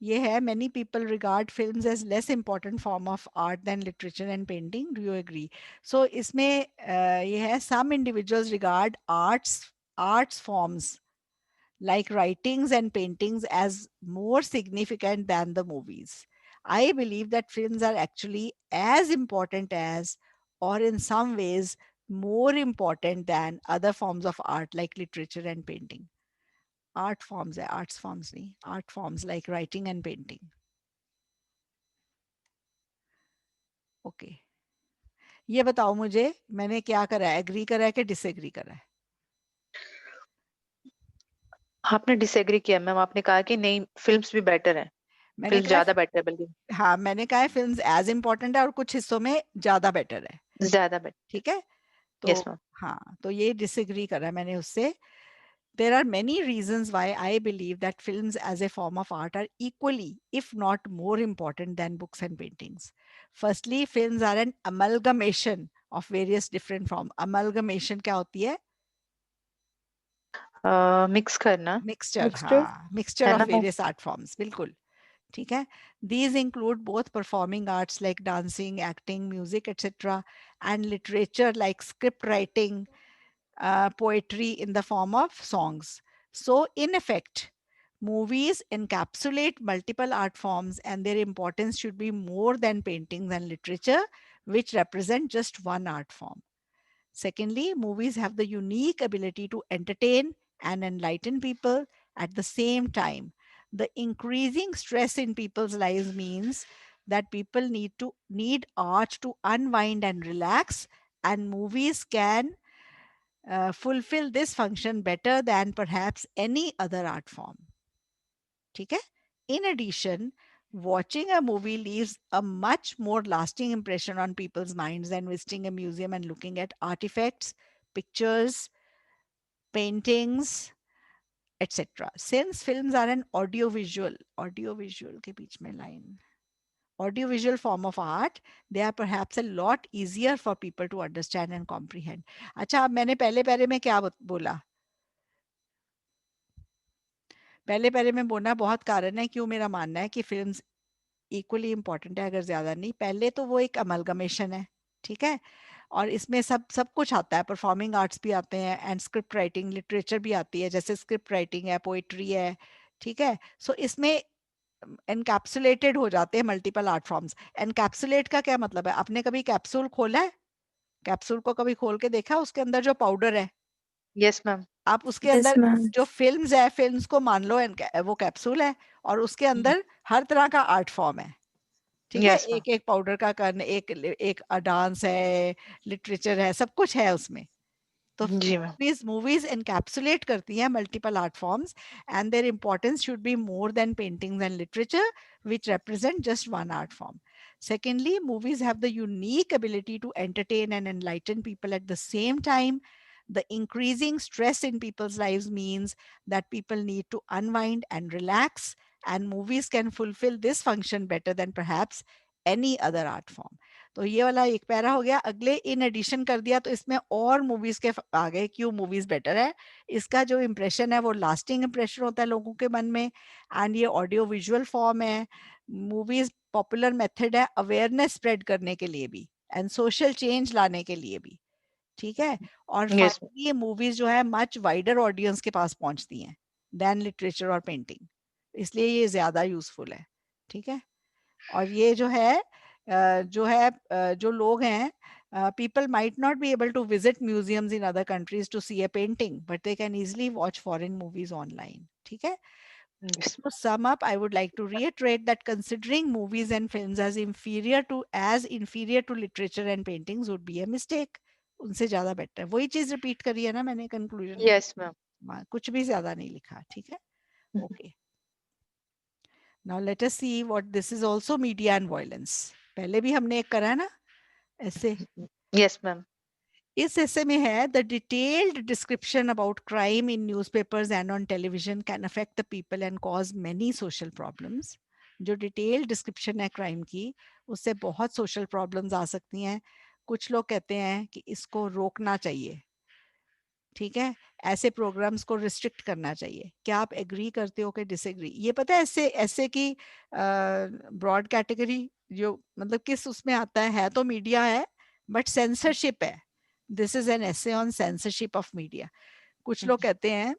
ये है many people regard films as less important form of art than literature and painting. Do you agree? So इसमें ये है some individuals regard arts forms like writings and paintings as more significant than the movies. I believe that films are actually as important as, or in some ways more important than other forms of art like literature and painting. Art forms है, arts forms नहीं, art forms like writing and painting. Okay. ये बताओ मुझे मैंने क्या करा है, agree करा है कि डिसएग्री करा है? आपने डिसएग्री किया मैम, आपने कहा कि नहीं फिल्म्स भी बेटर है, मैंने फिल्म कहा ज्यादा बेटर है बल्कि। हाँ, मैंने कहा है फिल्म्स एज इम्पोर्टेंट है और कुछ हिस्सों में ज्यादा बेटर है। ज्यादा बेटर। ठीक है, तो Yes, ma'am. हाँ, तो ये डिसएग्री करा मैंने उससे. There are many reasons why I believe that films as a form of art are equally, if not more important than books and paintings. Firstly, films are an amalgamation of various different forms. Amalgamation क्या होती है? Mix करना, Mixture, Mixture. हाँ, mixture है of ना? various art forms, बिल्कुल. ठीक है. These include both performing arts like dancing, acting, music, etc., and literature like script writing, poetry in the form of songs. So, in effect, movies encapsulate multiple art forms, and their importance should be more than paintings and literature, which represent just one art form. Secondly, movies have the unique ability to entertain and enlighten people at the same time. The increasing stress in people's lives means that people need art to unwind and relax, and movies can fulfill this function better than perhaps any other art form. ठीक है? In addition, watching a movie leaves a much more lasting impression on people's minds than visiting a museum and looking at artifacts, pictures, paintings, etc. Since films are an audiovisual के बीच में line, audiovisual form of art, they are perhaps a lot easier for people to understand and comprehend. अच्छा, अब मैंने पहले पैरे में क्या बोला? पहले पैरे में बोलना बहुत कारण है क्यों मेरा मानना है कि फिल्म्स इक्वली इंपॉर्टेंट है, अगर ज्यादा नहीं. पहले तो वो एक अमलगमेशन है, ठीक है, और इसमें सब सब कुछ आता है. परफॉर्मिंग आर्ट्स भी आते हैं एंड स्क्रिप्ट राइटिंग, लिटरेचर भी आती है, जैसे स्क्रिप्ट राइटिंग है, पोइट्री है. ठीक है. सो इसमें एनकैप्सुलेटेड हो जाते हैं मल्टीपल आर्ट फॉर्म्स. एनकैप्सुलेट का क्या मतलब है? आपने कभी कैप्सूल खोला है? कैप्सूल को कभी खोल के देखा? उसके अंदर जो पाउडर है, Yes, ma'am. आप उसके Yes, अंदर ma'am. जो फिल्म्स है, फिल्म्स को मान लो वो कैप्सूल है, और उसके अंदर हर तरह का आर्ट फॉर्म है. ठीक है. Yes, ma'am. एक एक पाउडर का करने, एक डांस है, लिटरेचर है, सब कुछ है उसमें. तो जी मैम. movies encapsulate करती हैं multiple art forms, and their importance should be more than paintings and literature, which represent just one art form. Secondly, movies have the unique ability to entertain and enlighten people at the same time. The increasing stress in people's lives means that people need to unwind and relax, and movies can fulfill this function better than perhaps any other art form. तो ये वाला एक para हो गया. अगले in addition कर दिया तो इसमें और मूवीज के आ गए, क्यों मूवीज बेटर है. इसका जो इम्प्रेशन है वो लास्टिंग इम्प्रेशन होता है लोगों के मन में, एंड ये ऑडियो विजुअल फॉर्म है. मूवीज पॉपुलर मेथड है अवेयरनेस स्प्रेड करने के लिए भी एंड सोशल चेंज लाने के लिए भी. ठीक है. और Yes, ma'am. फाइनली ये मूवीज जो है मच वाइडर ऑडियंस के पास पहुंचती हैं देन लिटरेचर और पेंटिंग, इसलिए ये ज्यादा यूजफुल है. ठीक है. और ये जो लोग हैं, people might not be able to visit museums in other countries to see a painting, but they can easily watch foreign movies online. ठीक है. Yes. To sum up, I would like to reiterate that considering movies and films as inferior to literature and paintings would be a mistake. उनसे ज्यादा better है. वही चीज repeat करी है ना मैंने कंक्लूजन में. Yes, ma'am. कुछ भी ज्यादा नहीं लिखा. ठीक है. Okay. Now let us see what this is also media and violence. पहले भी हमने एक करा है ना ऐसे. Yes, ma'am. इस ऐसे में है the detailed description about crime in newspapers and on television can affect the people and cause many social problems. जो डिटेल्ड डिस्क्रिप्शन है क्राइम की, उससे बहुत सोशल प्रॉब्लम्स आ सकती हैं. कुछ लोग कहते हैं कि इसको रोकना चाहिए. ठीक है. ऐसे प्रोग्राम्स को रिस्ट्रिक्ट करना चाहिए. क्या आप एग्री करते हो कि डिसएग्री? ये पता है ऐसे ऐसे की ब्रॉड कैटेगरी जो मतलब किस उसमें आता है तो मीडिया है बट सेंसरशिप है. This is an essay on censorship of media. कुछ लोग कहते हैं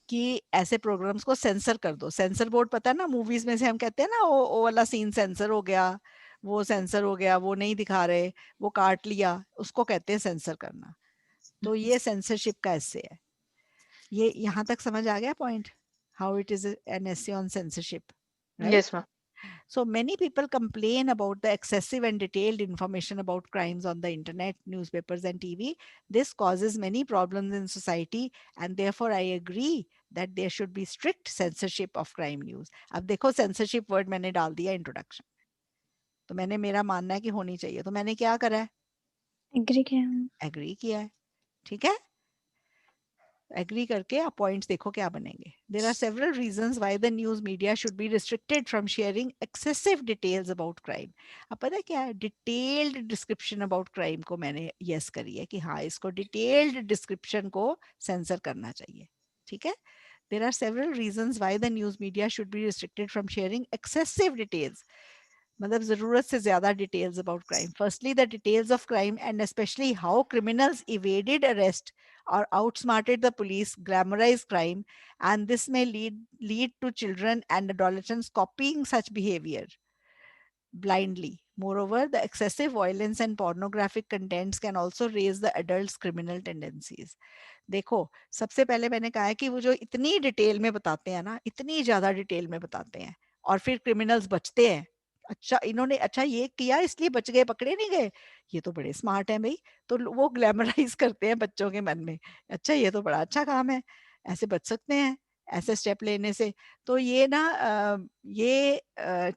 कि ऐसे प्रोग्राम्स को सेंसर कर दो. सेंसर बोर्ड पता है ना, मूवीज में से हम कहते हैं ना वो वाला सीन सेंसर हो गया, वो सेंसर हो गया, वो नहीं दिखा रहे, वो काट लिया, उसको कहते हैं सेंसर करना. तो ये सेंसरशिप का एसे है. ये यहाँ तक समझ आ गया point, how it is an essay on censorship, right? Yes, ma'am. So many people complain about the excessive and detailed information about crimes on the internet, newspapers and TV. This causes many problems in society, and therefore I agree that there should be strict censorship of crime news. अब देखो censorship word मैंने डाल दिया introduction, तो मैंने मेरा मानना है कि होनी चाहिए, तो मैंने क्या करा है? एग्री किया मैम। एग्री किया है, ठीक है। एग्री करके आप पॉइंट्स देखो क्या बनेंगे। There are several reasons why the news media should be restricted from sharing excessive details about crime. अब पता है क्या है, डिटेल्ड डिस्क्रिप्शन अबाउट क्राइम को मैंने यस करी है कि हाँ, इसको डिटेल्ड डिस्क्रिप्शन को सेंसर करना चाहिए, ठीक है। There are several reasons why the news media should be restricted from sharing excessive details. मतलब जरूरत से ज्यादा details about crime. Firstly, the details of crime and especially how criminals evaded arrest or outsmarted the police glamorize crime, and this may lead to children and adolescents copying such behavior blindly. Moreover, the excessive violence and pornographic contents can also raise the adults' criminal tendencies. देखो, सबसे पहले मैंने कहा है कि वो जो इतनी डिटेल में बताते हैं ना, इतनी ज्यादा डिटेल में बताते हैं और फिर क्रिमिनल्स बचते हैं। अच्छा, इन्होंने अच्छा ये किया इसलिए बच गए, पकड़े नहीं गए, ये तो बड़े स्मार्ट हैं भाई। तो वो ग्लैमराइज करते हैं बच्चों के मन में, अच्छा ये तो बड़ा अच्छा काम है, ऐसे बच सकते हैं ऐसे स्टेप लेने से। तो ये ना ये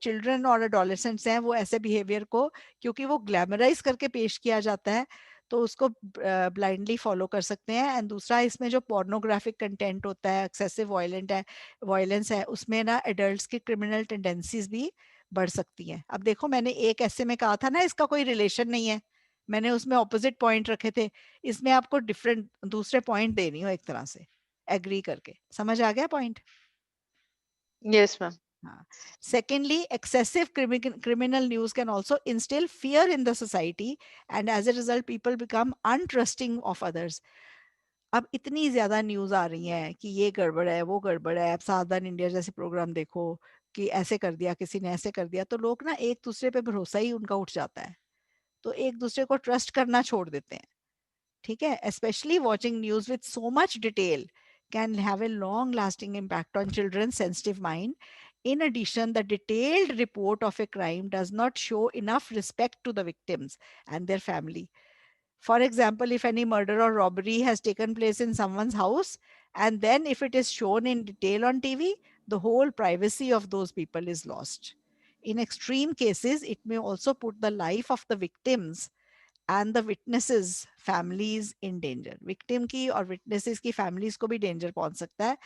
चिल्ड्रन और एडोलेसेंट्स हैं, वो ऐसे बिहेवियर को क्योंकि वो ग्लैमराइज करके पेश किया जाता है तो उसको ब्लाइंडली फॉलो कर सकते हैं। एंड दूसरा, इसमें जो पोर्नोग्राफिक कंटेंट होता है, एक्सेसिव वायलेंस है, उसमें ना एडल्ट्स की क्रिमिनल टेंडेंसीज भी बढ़ सकती हैं। अब देखो, मैंने एक ऐसे में कहा था ना इसका कोई रिलेशन नहीं है, मैंने उसमें ऑपोजिट पॉइंट रखे थे, इसमें आपको डिफरेंट दूसरे पॉइंट दे रही हूँ एक तरह से एग्री करके। समझ आ गया point? Yes ma'am. Secondly, excessive criminal news can also instill fear in the society, and as a result, people become untrusting of others. अब इतनी ज्यादा न्यूज आ रही है कि ये गड़बड़ है, वो गड़बड़ है, अब सावधान इंडिया जैसे प्रोग्राम देखो कि ऐसे कर दिया किसी ने, ऐसे कर दिया, तो लोग ना एक दूसरे पे भरोसा ही उनका उठ जाता है, तो एक दूसरे को ट्रस्ट करना छोड़ देते हैं, ठीक है। Especially watching news with so much detail can have a long lasting impact on children's sensitive mind. In addition, the detailed report of a crime does not show enough respect to the victims and their family. For example, if any murder or robbery has taken place in someone's house, and then if it is shown in detail on TV, the whole privacy of those people is lost. In extreme cases, it may also put the life of the victims and the witnesses families in danger. Victim की और witnesses की families को भी danger पहुंच सकता है।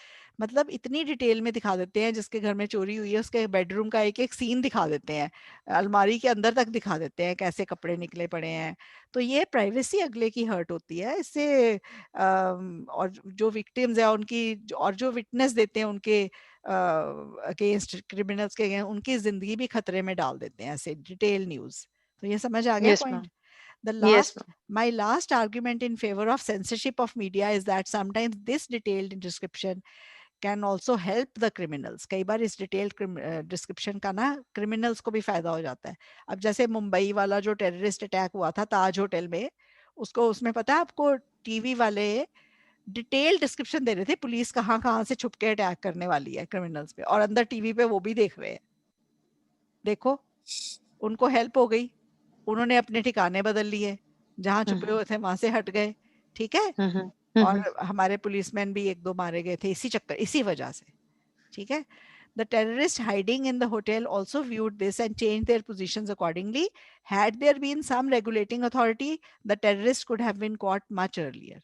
मतलब इतनी डिटेल में दिखा देते हैं, जिसके घर में चोरी हुई है उसके बेडरूम का एक एक सीन दिखा देते हैं, अलमारी के अंदर तक दिखा देते हैं कैसे कपड़े निकले पड़े हैं। तो ये प्राइवेसी अगले की हर्ट होती है इससे। और जो विक्टिम्स है उनकी और जो विटनेस देते हैं उनके अगेंस्ट क्रिमिनल्स के अगेंस्ट, उनकी जिंदगी भी खतरे में डाल देते हैं ऐसे डिटेल न्यूज। तो ये समझ आ गया yes point? Ma'am. The yes last, ma'am. my last argument in favor of censorship of media is that sometimes this detailed description can also help the criminals. कई बार इस detailed description का ना criminals को भी फायदा हो जाता है। अब जैसे मुंबई वाला जो टेररिस्ट अटैक हुआ था ताज होटल में, उसको उसमें पता है आपको टीवी वाले डिटेल डिस्क्रिप्शन दे रहे थे, पुलिस कहाँ कहाँ से छुप के अटैक करने वाली है क्रिमिनल्स पे, और अंदर टीवी पे वो भी देख रहे हैं। देखो, उनको हेल्प हो गई, उन्होंने अपने ठिकाने बदल लिए, जहां छुपे हुए थे वहां से हट गए, ठीक है। और हमारे पुलिसमैन भी एक दो मारे गए थे इसी चक्कर, इसी वजह से, ठीक है। The terrorists hiding in the hotel also viewed this and changed their positions accordingly. Had there been some regulating authority, the terrorists could have been caught much earlier.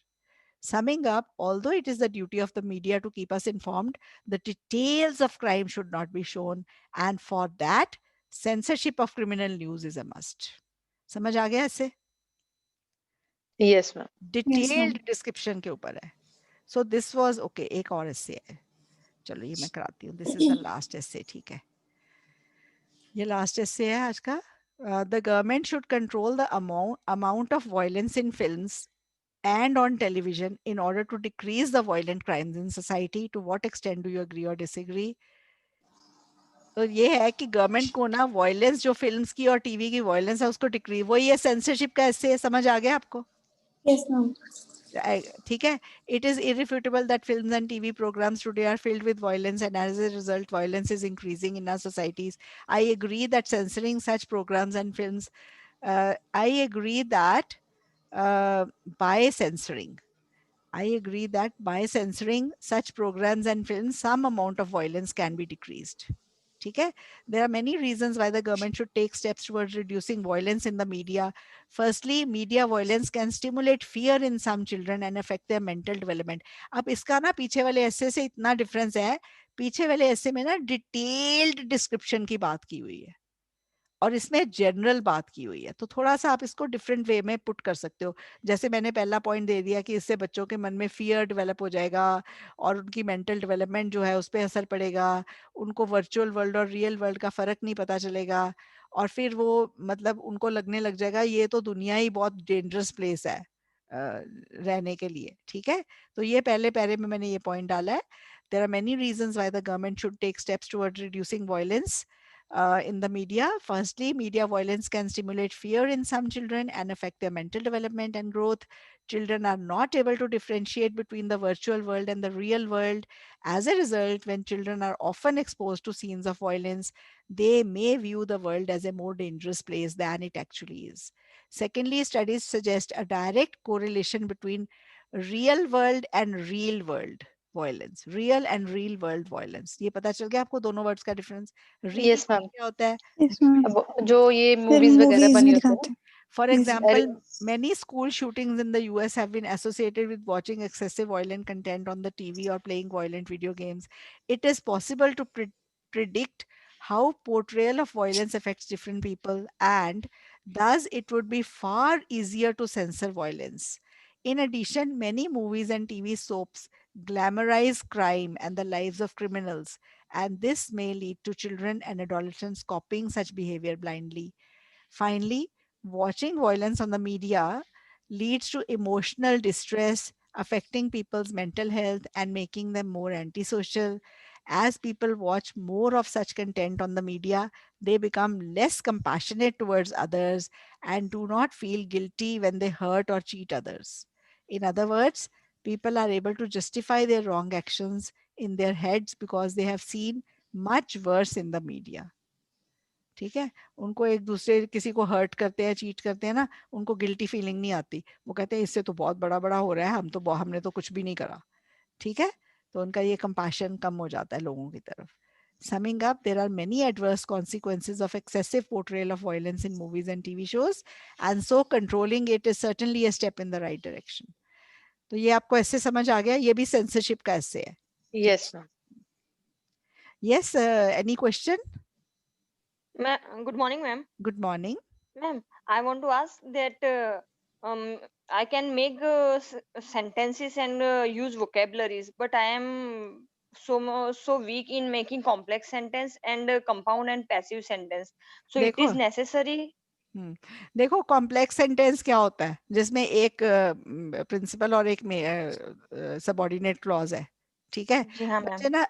Summing up, although it is the duty of the media to keep us informed, the details of crime should not be shown, and for that, censorship of criminal news is a must. समझ आ गया इससे? Yes ma'am. Detailed description के ऊपर है। So this was okay. एक और एस्से है, चलो ये मैं कराती हूँ। दिस इज द लास्ट एस्से, ठीक है, ये लास्ट एस्से है आज का। The government should control the amount of violence in films and on television in order to decrease the violent crimes in society. To what extent do you agree or disagree? तो ये है कि government को ना violence, जो films की और TV की वायलेंस है उसको डिक्रीज, वो ये सेंसरशिप का ऐसे समझ आ गया आपको? Yes ma'am. ठीक है। It is irrefutable that films and TV programs today are filled with violence, and as a result violence is increasing in our societies. I agree that censoring such programs and films, I agree that by censoring such programs and films, some amount of violence can be decreased. ठीक है. There are many reasons why the government should take steps towards reducing violence in the media. Firstly, media violence can stimulate fear in some children and affect their mental development. अब इसका ना पीछे वाले ऐसे से इतना डिफरेंस है. पीछे वाले ऐसे में ना डिटेल्ड डिस्क्रिप्शन की बात की हुई है और इसमें जनरल बात की हुई है, तो थोड़ा सा आप इसको डिफरेंट वे में पुट कर सकते हो. जैसे मैंने पहला पॉइंट दे दिया कि इससे बच्चों के मन में फियर डेवलप हो जाएगा और उनकी मेंटल डेवलपमेंट जो है उस पर असर पड़ेगा, उनको वर्चुअल वर्ल्ड और रियल वर्ल्ड का फर्क नहीं पता चलेगा और फिर वो मतलब उनको लगने लग जाएगा ये तो दुनिया ही बहुत डेंजरस प्लेस है रहने के लिए. ठीक है, तो ये पहले पैरे में मैंने ये पॉइंट डाला है. There are many reasons why the government should take steps towards reducing violence in the media. Firstly, media violence can stimulate fear in some children and affect their mental development and growth. Children are not able to differentiate between the virtual world and the real world. As a result, when children are often exposed to scenes of violence, they may view the world as a more dangerous place than it actually is. Secondly, studies suggest a direct correlation between real world and real world violence. Real and real world violence. ये पता चल गया आपको दोनों words का difference? Real yes ma'am. क्या होता है? Yes, ma'am. अब जो ये फिर मूवीज वगैरह movies बनी में होती है दिखाते हैं. For Yes. example, many school shootings in the US have been associated with watching excessive violent content on the TV or playing violent video games. It is possible to predict how portrayal of violence affects different people, and thus it would be far easier to censor violence. In addition, many movies and TV soaps glamorize crime and the lives of criminals, and this may lead to children and adolescents copying such behavior blindly. Finally, watching violence on the media leads to emotional distress, affecting people's mental health and making them more antisocial. As people watch more of such content on the media, they become less compassionate towards others and do not feel guilty when they hurt or cheat others. In other words, people are able to justify their wrong actions in their heads because they have seen much worse in the media. ठीक है, उनको एक दूसरे किसी को hurt करते हैं, cheat करते हैं ना, उनको गिल्टी फीलिंग नहीं आती. वो कहते हैं इससे तो बहुत बड़ा बड़ा हो रहा है, हमने तो कुछ भी नहीं करा. ठीक है, तो उनका ये कंपैशन कम हो जाता है लोगों की तरफ. Summing up, there are many adverse consequences of excessive portrayal of violence in movies and TV shows, and so controlling it is certainly a step in the right direction. तो ये आपको ऐसे समझ आ गया, ये भी सेंसरशिप का ऐसे है. Yes ma'am. Yes, any question? Good morning, ma'am. Good morning. Ma'am, I want to ask that I can make sentences and use vocabularies, but I am so weak in making complex sentence and compound and passive sentence. So it is देखो necessary. देखो complex sentence क्या होता है, जिसमें एक principal और एक subordinate clause है. ठीक है, जी हाँ बच्चे मैम.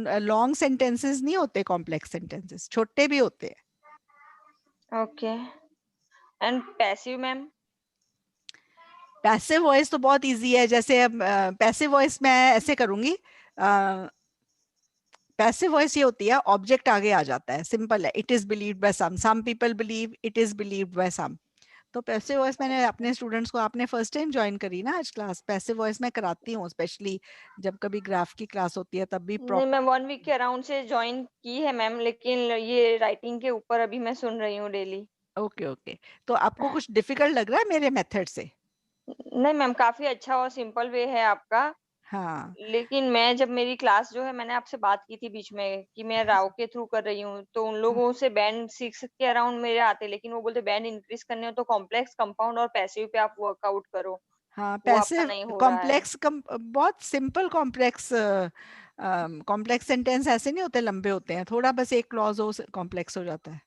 ना लॉन्ग सेंटेंसेस नहीं होते, कॉम्प्लेक्स सेंटेंसेस छोटे भी होते हैं. Okay. And passive ma'am? Passive voice तो बहुत इजी है. जैसे अब पैसिव वॉइस मैं ऐसे करूंगी, पैसिव वॉइस ये होती है ऑब्जेक्ट आगे आ जाता है, सिंपल है. It is believed by some people believe, it is believed by some. तो पैसिव वॉइस मैंने अपने स्टूडेंट्स को, आपने फर्स्ट टाइम ज्वाइन करी ना आज क्लास, पैसिव वॉइस मैं कराती हूँ स्पेशली जब कभी ग्राफ की क्लास होती है तब भी. नहीं, मैं 1 वीक के अराउंड से ज्वाइन की है मैम, लेकिन ये राइटिंग के ऊपर अभी मैं सुन रही हूँ डेली. ओके ओके, तो आपको कुछ डिफिकल्ट लग रहा है मेरे मेथड से? नहीं मैम, काफी अच्छा और सिंपल वे है आपका. हाँ, लेकिन मैं जब मेरी क्लास जो है, मैंने आपसे बात की थी बीच में कि मैं राव के थ्रू कर रही हूँ, तो उन लोगों से बैंड 6 के अराउंड मेरे आते, लेकिन वो बोलते बैंड इंक्रीज करने हो तो कॉम्प्लेक्स, कंपाउंड और पैसिव पे आप वर्कआउट करो. हाँ, वो आपका पैसिव नहीं हो रहा है. कॉम्प्लेक्स बहुत सिंपल कॉम्प्लेक्स कॉम्प्लेक्स सेंटेंस ऐसे नहीं होते, लंबे होते हैं, थोड़ा बस एक क्लॉज हो कॉम्प्लेक्स हो जाता है.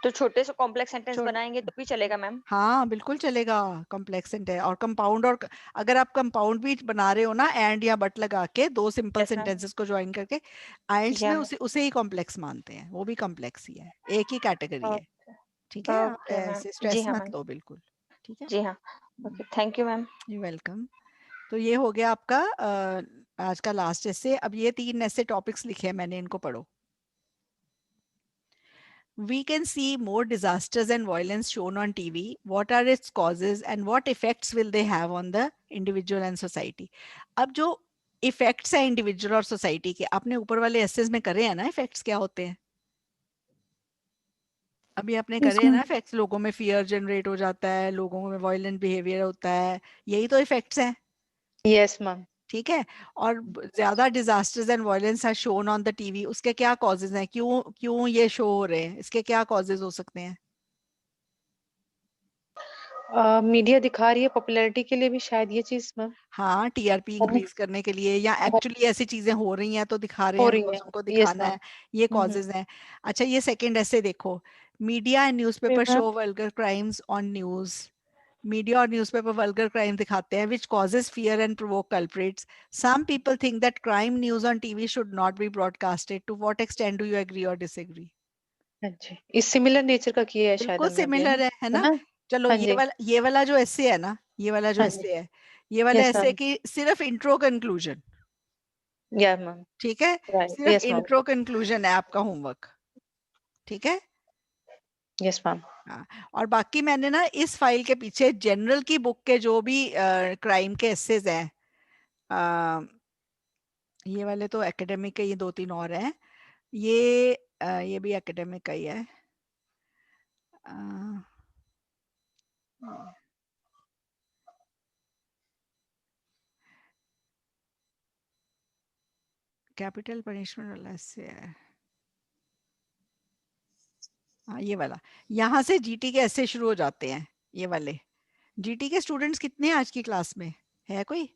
तो छोटे से कॉम्प्लेक्स सेंटेंस छोटे बनाएंगे तो भी चलेगा मैम? हाँ बिल्कुल चलेगा. कॉम्प्लेक्स सेंटेंस और कंपाउंड, और अगर आप कंपाउंड भी बना रहे हो ना, एंड या बट लगा के दो सिंपल Yes, ma'am. सेंटेंसेस को ज्वाइन करके, आइल्स में Yeah. उसे ही कॉम्प्लेक्स मानते हैं, वो भी कॉम्प्लेक्स ही है, एक ही कैटेगरी है. ठीक है, आप Okay, ma'am. ऐसे जी स्ट्रेस हाँ मत मैम. लो बिल्कुल. ठीक है, जी हाँ. Okay, thank you ma'am. You welcome. तो ये हो गया आपका आज का लास्ट ऐसे. अब ये 3 ऐसे टॉपिक्स लिखे हैं मैंने, इनको पढ़ो. We can see more disasters and violence shown on TV. What are its causes and what effects will they have on the individual and society? अब जो इफेक्ट्स हैं इंडिविजुअल और सोसाइटी के, आपने ऊपर वाले एसेस में करे हैं ना, इफेक्ट्स क्या होते हैं. अभी आपने करे हैं इसमें ना इफेक्ट्स, लोगों में फियर जनरेट हो जाता है, लोगों में वायलेंट बिहेवियर होता है, यही तो इफेक्ट्स हैं। Yes ma'am. ठीक है। और ज्यादा disasters and violence are shown on the TV, उसके क्या कॉजेज हैं, क्यों क्यों ये शो हो रहे हैं, इसके क्या कॉजेज हो सकते हैं? मीडिया दिखा रही है पॉपुलैरिटी के लिए भी शायद ये चीज मैम। हाँ, टीआरपी है ना? इंक्रीज करने के लिए, या एक्चुअली ऐसी चीजें हो रही हैं तो दिखा रहे हो हैं रही बिकॉज है। उनको यस दिखाना मैम। है, ये कॉजेज हैं। अच्छा, ये सेकंड ऐसे देखो, media and newspaper show vulgar crimes on news. Media और न्यूज़पेपर वल्गर क्राइम दिखाते हैं which causes fear and provoke culprits. Some people think that crime news on TV should not be broadcasted. To what extent do you agree or disagree? हाँ जी, इस similar nature का किया है शायद बिल्कुल हमने भी, है सिमिलर ना? है है ना? ना? चलो, हाँ जी। ये वाला जो ऐसे है ना, ये वाला जो हाँ जी। ऐसे है, ये वाला यस ऐसे मैम। कि सिर्फ इंट्रो कंक्लूजन। या मैम। ठीक है, राइट। सिर्फ यस मैम। इंट्रो कंक्लूजन है आपका होमवर्क। ठीक है। Yes ma'am. हाँ, और बाकी मैंने ना इस फाइल के पीछे जनरल की बुक के जो भी क्राइम के एसेज हैं, ये वाले तो एकेडमिक के, ये 2-3 और हैं, ये भी एकेडमिक का ही है। कैपिटल पनिशमेंट वाला ऐसे है। हाँ, ये वाला, यहाँ से जीटी के ऐसे शुरू हो जाते हैं ये वाले। जीटी के स्टूडेंट्स कितने हैं आज की क्लास में, है कोई?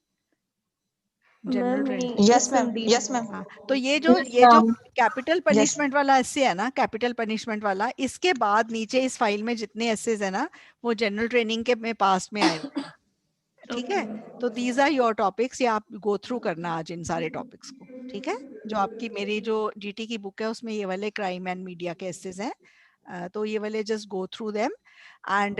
General training. Yes, ma'am. Yes, ma'am. हाँ, तो ये जो कैपिटल पनिशमेंट वाला एसे है ना, कैपिटल पनिशमेंट वाला, इसके बाद नीचे इस फाइल में जितने एसेज है ना, वो जनरल ट्रेनिंग के में पास्ट में आए हुए हैं। ठीक है। तो दीज आर योर टॉपिक्स, ये आप गो थ्रू करना आज इन सारे टॉपिक्स को। ठीक है। जो आपकी मेरी जो जीटी की बुक है उसमें ये वाले क्राइम एंड मीडिया के एसेज हैं, तो ये वाले just go through them. And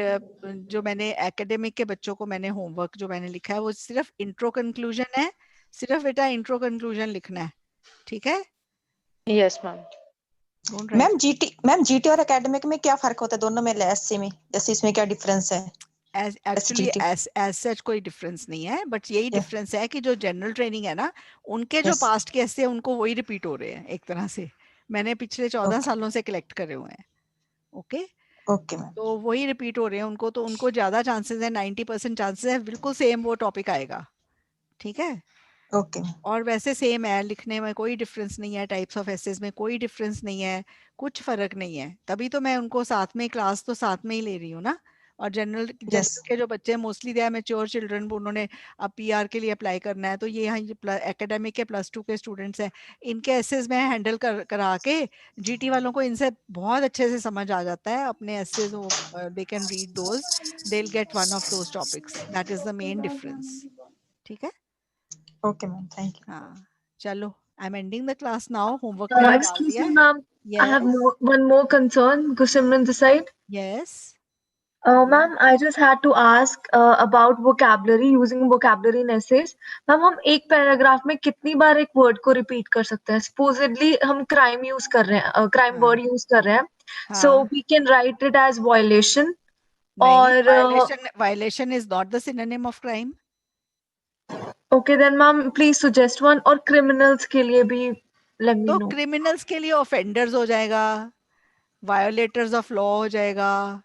जो मैंने एकेडमिक के बच्चों को मैंने होमवर्क जो मैंने लिखा है वो सिर्फ इंट्रो कंक्लूजन है, सिर्फ बेटा इंट्रो कंक्लूजन लिखना है। ठीक है। Yes ma'am. Don't write. Ma'am GT और एकेडमिक में क्या फर्क होता है दोनों में एससी में, जैसे इसमें क्या डिफरेंस है? Actually SGT. एज सच कोई डिफरेंस नहीं है, बट यही Yeah. डिफरेंस है कि जो जनरल ट्रेनिंग है ना, उनके जो Yes. पास्ट के ऐसे हैं उनको वही रिपीट हो रहे हैं एक तरह से, मैंने पिछले 14 Okay. सालों से कलेक्ट करे हुए हैं। ओके। Okay, ma'am. तो वही रिपीट हो रहे हैं उनको, तो उनको ज्यादा चांसेस है, 90% चांसेस है बिल्कुल सेम वो टॉपिक आएगा। ठीक है। Okay, ma'am. और वैसे सेम है, लिखने में कोई डिफरेंस नहीं है, टाइप्स ऑफ एसेस में कोई डिफरेंस नहीं है, कुछ फर्क नहीं है, तभी तो मैं उनको साथ में क्लास तो साथ में ही ले रही हूँ ना। और जनरल Yes. के जो बच्चे mostly they are mature children, उन्होंने अब पीआर के लिए अप्लाई करना है, तो ये यहाँ एकेडमिक के +2 के स्टूडेंट्स हैं, इनके एसेस में हैंडल करा के जीटी वालों को इनसे बहुत अच्छे से समझ आ जाता है अपने essays, they can read those, they will get one of those topics, that is the main difference. ठीक है। Okay, ma'am. Thank you. हाँ, चलो, I am ending the class now, homework मैंने डाल Excuse दिया me, है। ma'am. I have yes one more concern. Gusimran this side. Yes. Ma'am, I just had to ask about vocabulary, using vocabulary in essays. Ma'am, हम एक paragraph में कितनी बार एक word को रिपीट कर सकते हैं? Supposedly हम crime यूज कर रहे हैं, crime हाँ word यूज कर रहे हैं, so हाँ, we can write it as violation. नहीं, और violation is not the synonym of crime. okay then ma'am, please suggest one. और criminals के लिए भी let me तो know. क्रिमिनल्स के लिए ऑफेंडर्स हो जाएगा, वायोलेटर्स ऑफ लॉ हो जाएगा,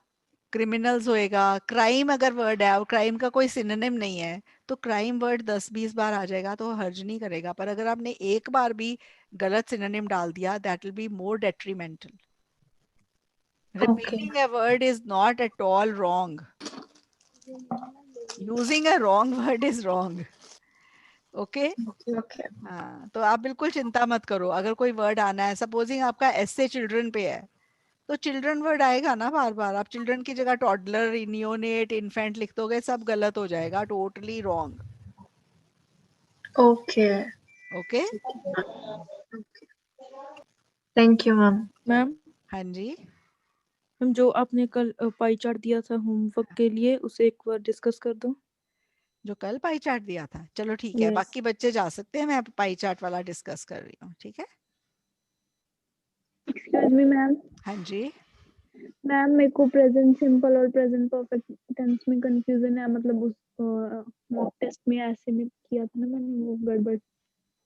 क्रिमिनल्स होएगा। क्राइम अगर वर्ड है और क्राइम का कोई सिनोनिम नहीं है, तो क्राइम वर्ड 10-20 बार आ जाएगा तो हर्ज नहीं करेगा, पर अगर आपने एक बार भी गलत सिनोनिम डाल दिया, that will be more detrimental. Okay. Repeating a word is not at all wrong. Using a wrong word is wrong. Okay. Okay. हाँ, तो आप बिल्कुल चिंता मत करो, अगर कोई वर्ड आना है, सपोजिंग आपका एसे चिल्ड्रन पे है, तो चिल्ड्रन वर्ड आएगा ना बार बार, आप चिल्ड्रन की जगह टॉडलर, नियोनेट, इन्फेंट लिख दोगे, सब गलत हो जाएगा, totally wrong. Okay. Okay. Thank you ma'am. Ma'am, हाँ जी। मैम जो आपने कल पाई चार्ट दिया था होमवर्क के लिए, उसे एक बार डिस्कस कर दो। जो कल पाई चार्ट दिया था, चलो ठीक है, यस। बाकी बच्चे जा सकते हैं, मैं पाई चार्ट वाला डिस्कस कर रही हूँ। ठीक है। Excuse me ma'am. हाँ जी। मैम, मेरे को प्रेजेंट सिंपल और प्रेजेंट परफेक्ट टेंस में कंफ्यूजन है, मतलब उस मॉक टेस्ट में ऐसे में किया था ना मैंने, वो गड़बड़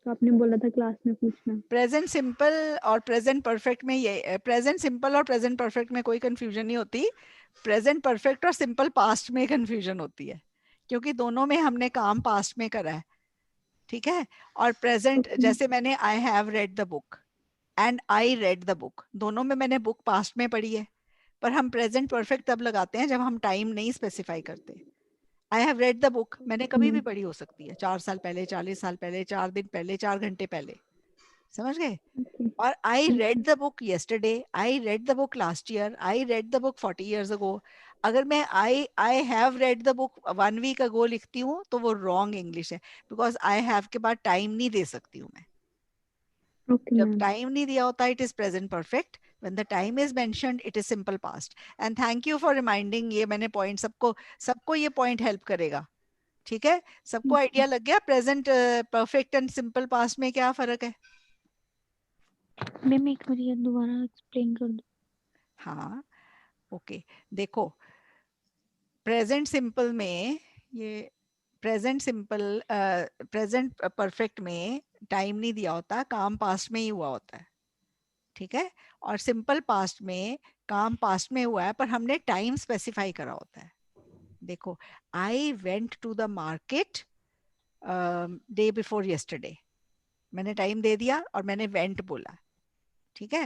तो आपने बोला था क्लास में पूछना। प्रेजेंट सिंपल और प्रेजेंट परफेक्ट में ये प्रेजेंट सिंपल और प्रेजेंट परफेक्ट में कोई कंफ्यूजन नहीं होती। प्रेजेंट परफेक्ट और सिंपल पास्ट में कंफ्यूजन होती है, क्योंकि दोनों में हमने काम पास्ट में करा है, ठीक है। और प्रेजेंट जैसे मैंने आई have read the book and I read the book, दोनों में मैंने बुक पास्ट में पढ़ी है, पर हम प्रेजेंट परफेक्ट तब लगाते हैं जब हम टाइम नहीं स्पेसिफाई करते। आई हैव रेड द बुक मैंने कभी भी पढ़ी हो सकती है, 4 साल पहले, 40 साल पहले, 4 दिन पहले, 4 घंटे पहले, समझ गए। और आई read the book yesterday, I read the book last year, I read the book 40 years ago। अगर मैं आई have read the book 1 week ago लिखती हूँ तो वो रॉन्ग इंग्लिश है, बिकॉज आई हैव के बाद टाइम नहीं दे सकती हूँ मैं। जब टाइम नहीं दिया होता it is present perfect, when the time is mentioned it is simple past। and thank you for reminding, ये मैंने पॉइंट सबको ये पॉइंट हेल्प करेगा, ठीक है। सबको आइडिया लग गया present perfect and simple past में क्या फर्क है। मैम एक बार ये दोबारा एक्सप्लेन कर दो। हाँ ओके, देखो प्रेजेंट सिंपल में ये प्रेजेंट परफेक्ट में टाइम नहीं दिया होता, काम पास्ट में ही हुआ होता है, ठीक है। और सिंपल पास्ट में काम पास्ट में हुआ है पर हमने टाइम स्पेसिफाई करा होता है। देखो I went to the market day before yesterday, मैंने टाइम दे दिया और मैंने वेंट बोला, ठीक है।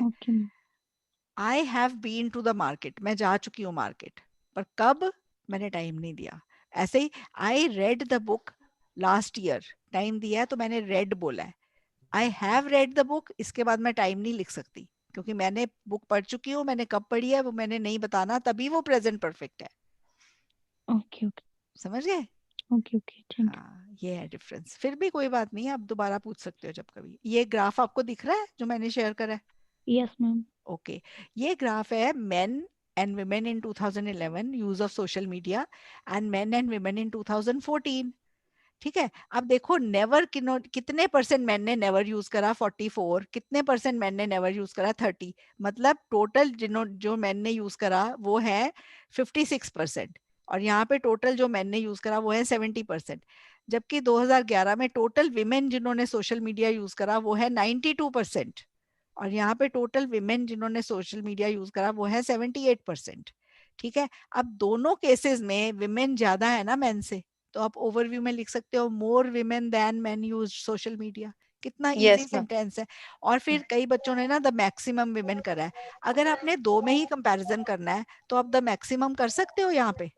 I have been to the market, मैं जा चुकी हूँ मार्केट, पर कब मैंने टाइम नहीं दिया। ऐसे ही I read the book last year, time दिया है तो मैंने रेड बोला है। I have read the book, इसके बाद मैं टाइम नहीं लिख सकती क्योंकि मैंने बुक पढ़ चुकी हूँ, मैंने कब पढ़ी है वो मैंने नहीं बताना, तभी वो प्रेजेंट परफेक्ट है। ओके ओके, समझ गए। Okay okay, thank you. हाँ ये है डिफरेंस। फिर भी कोई बात नहीं, आप दोबारा पूछ सकते हो जब कभी। ये ग्राफ आपको दिख रहा है जो मैंने शेयर करा है। Yes ma'am. ओके, ये ग्राफ है main and women in 2011 use of social media and men and women in 2014, ठीक है। अब देखो नेवर कितने परसेंट मैन ने नेवर यूज करा 44, कितने परसेंट मैन ने नेवर यूज करा 30, मतलब टोटल जो मैन ने यूज करा वो है 56%, और यहाँ पे टोटल जो मैन ने यूज करा वो है 70%। जबकि 2011 में टोटल विमेन जिन्होंने सोशल मीडिया यूज करा वो है 92%, और यहाँ पे टोटल विमेन जिन्होंने सोशल मीडिया यूज करा वो है 78%, ठीक है। अब दोनों केसेस में विमेन ज्यादा है ना मैन से, तो आप ओवरव्यू में लिख सकते हो more women than man use social media. कितना इजी सेंटेंस है। और फिर कई बच्चों ने ना द मैक्सिमम विमेन करा है। अगर आपने दो में ही कंपैरिजन करना है तो आप द मैक्सिमम कर सकते हो यहाँ पे।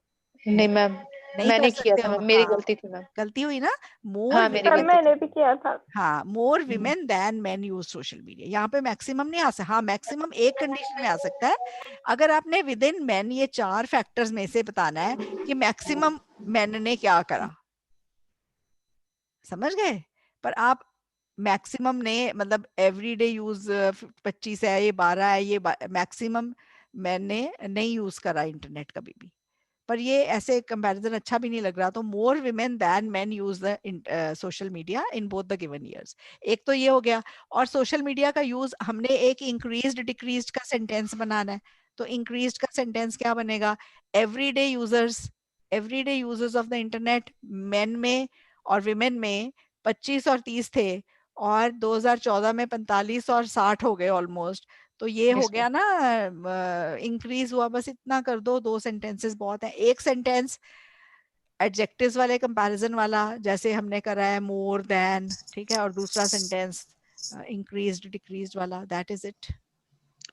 नहीं मैम, मैंने किया था मैम, मेरी गलती थी मैम। गलती हुई ना। मोर हाँ मेरी गलती, मैंने भी किया था। हाँ more women than man use social media, यहाँ पे मैक्सिमम नहीं आ सकता। हाँ मैक्सिमम एक कंडीशन में आ सकता है, अगर आपने विद इन मैन ये 4 फैक्टर्स में से बताना है कि मैक्सिमम मैन ने क्या करा, समझ गए। पर आप मैक्सिमम ने मतलब एवरीडे यूज 25 है, ये 12 है, ये मैक्सिमम मैंने नहीं यूज करा इंटरनेट कभी भी। पर ये ऐसे कंपैरिजन अच्छा भी नहीं लग रहा। तो more women than men use the social media in both the given years, एक तो ये हो गया। और सोशल मीडिया का यूज हमने एक इंक्रीज्ड डिक्रीज्ड का सेंटेंस बनाना है, तो इंक्रीज्ड का सेंटेंस क्या बनेगा, everyday users of the internet main में और विमेन में 25 और 30 थे, और 2014 में 45 और 60 हो गए ऑलमोस्ट। तो ये हो गया ना, इंक्रीज हुआ। बस इतना कर दो, 2 सेंटेंसेस बहुत है। एक सेंटेंस एडजेक्टिव्स वाले कंपैरिजन वाला जैसे हमने करा है मोर देन, ठीक है, और दूसरा सेंटेंस इंक्रीज्ड डिक्रीज्ड वाला, दैट इज इट।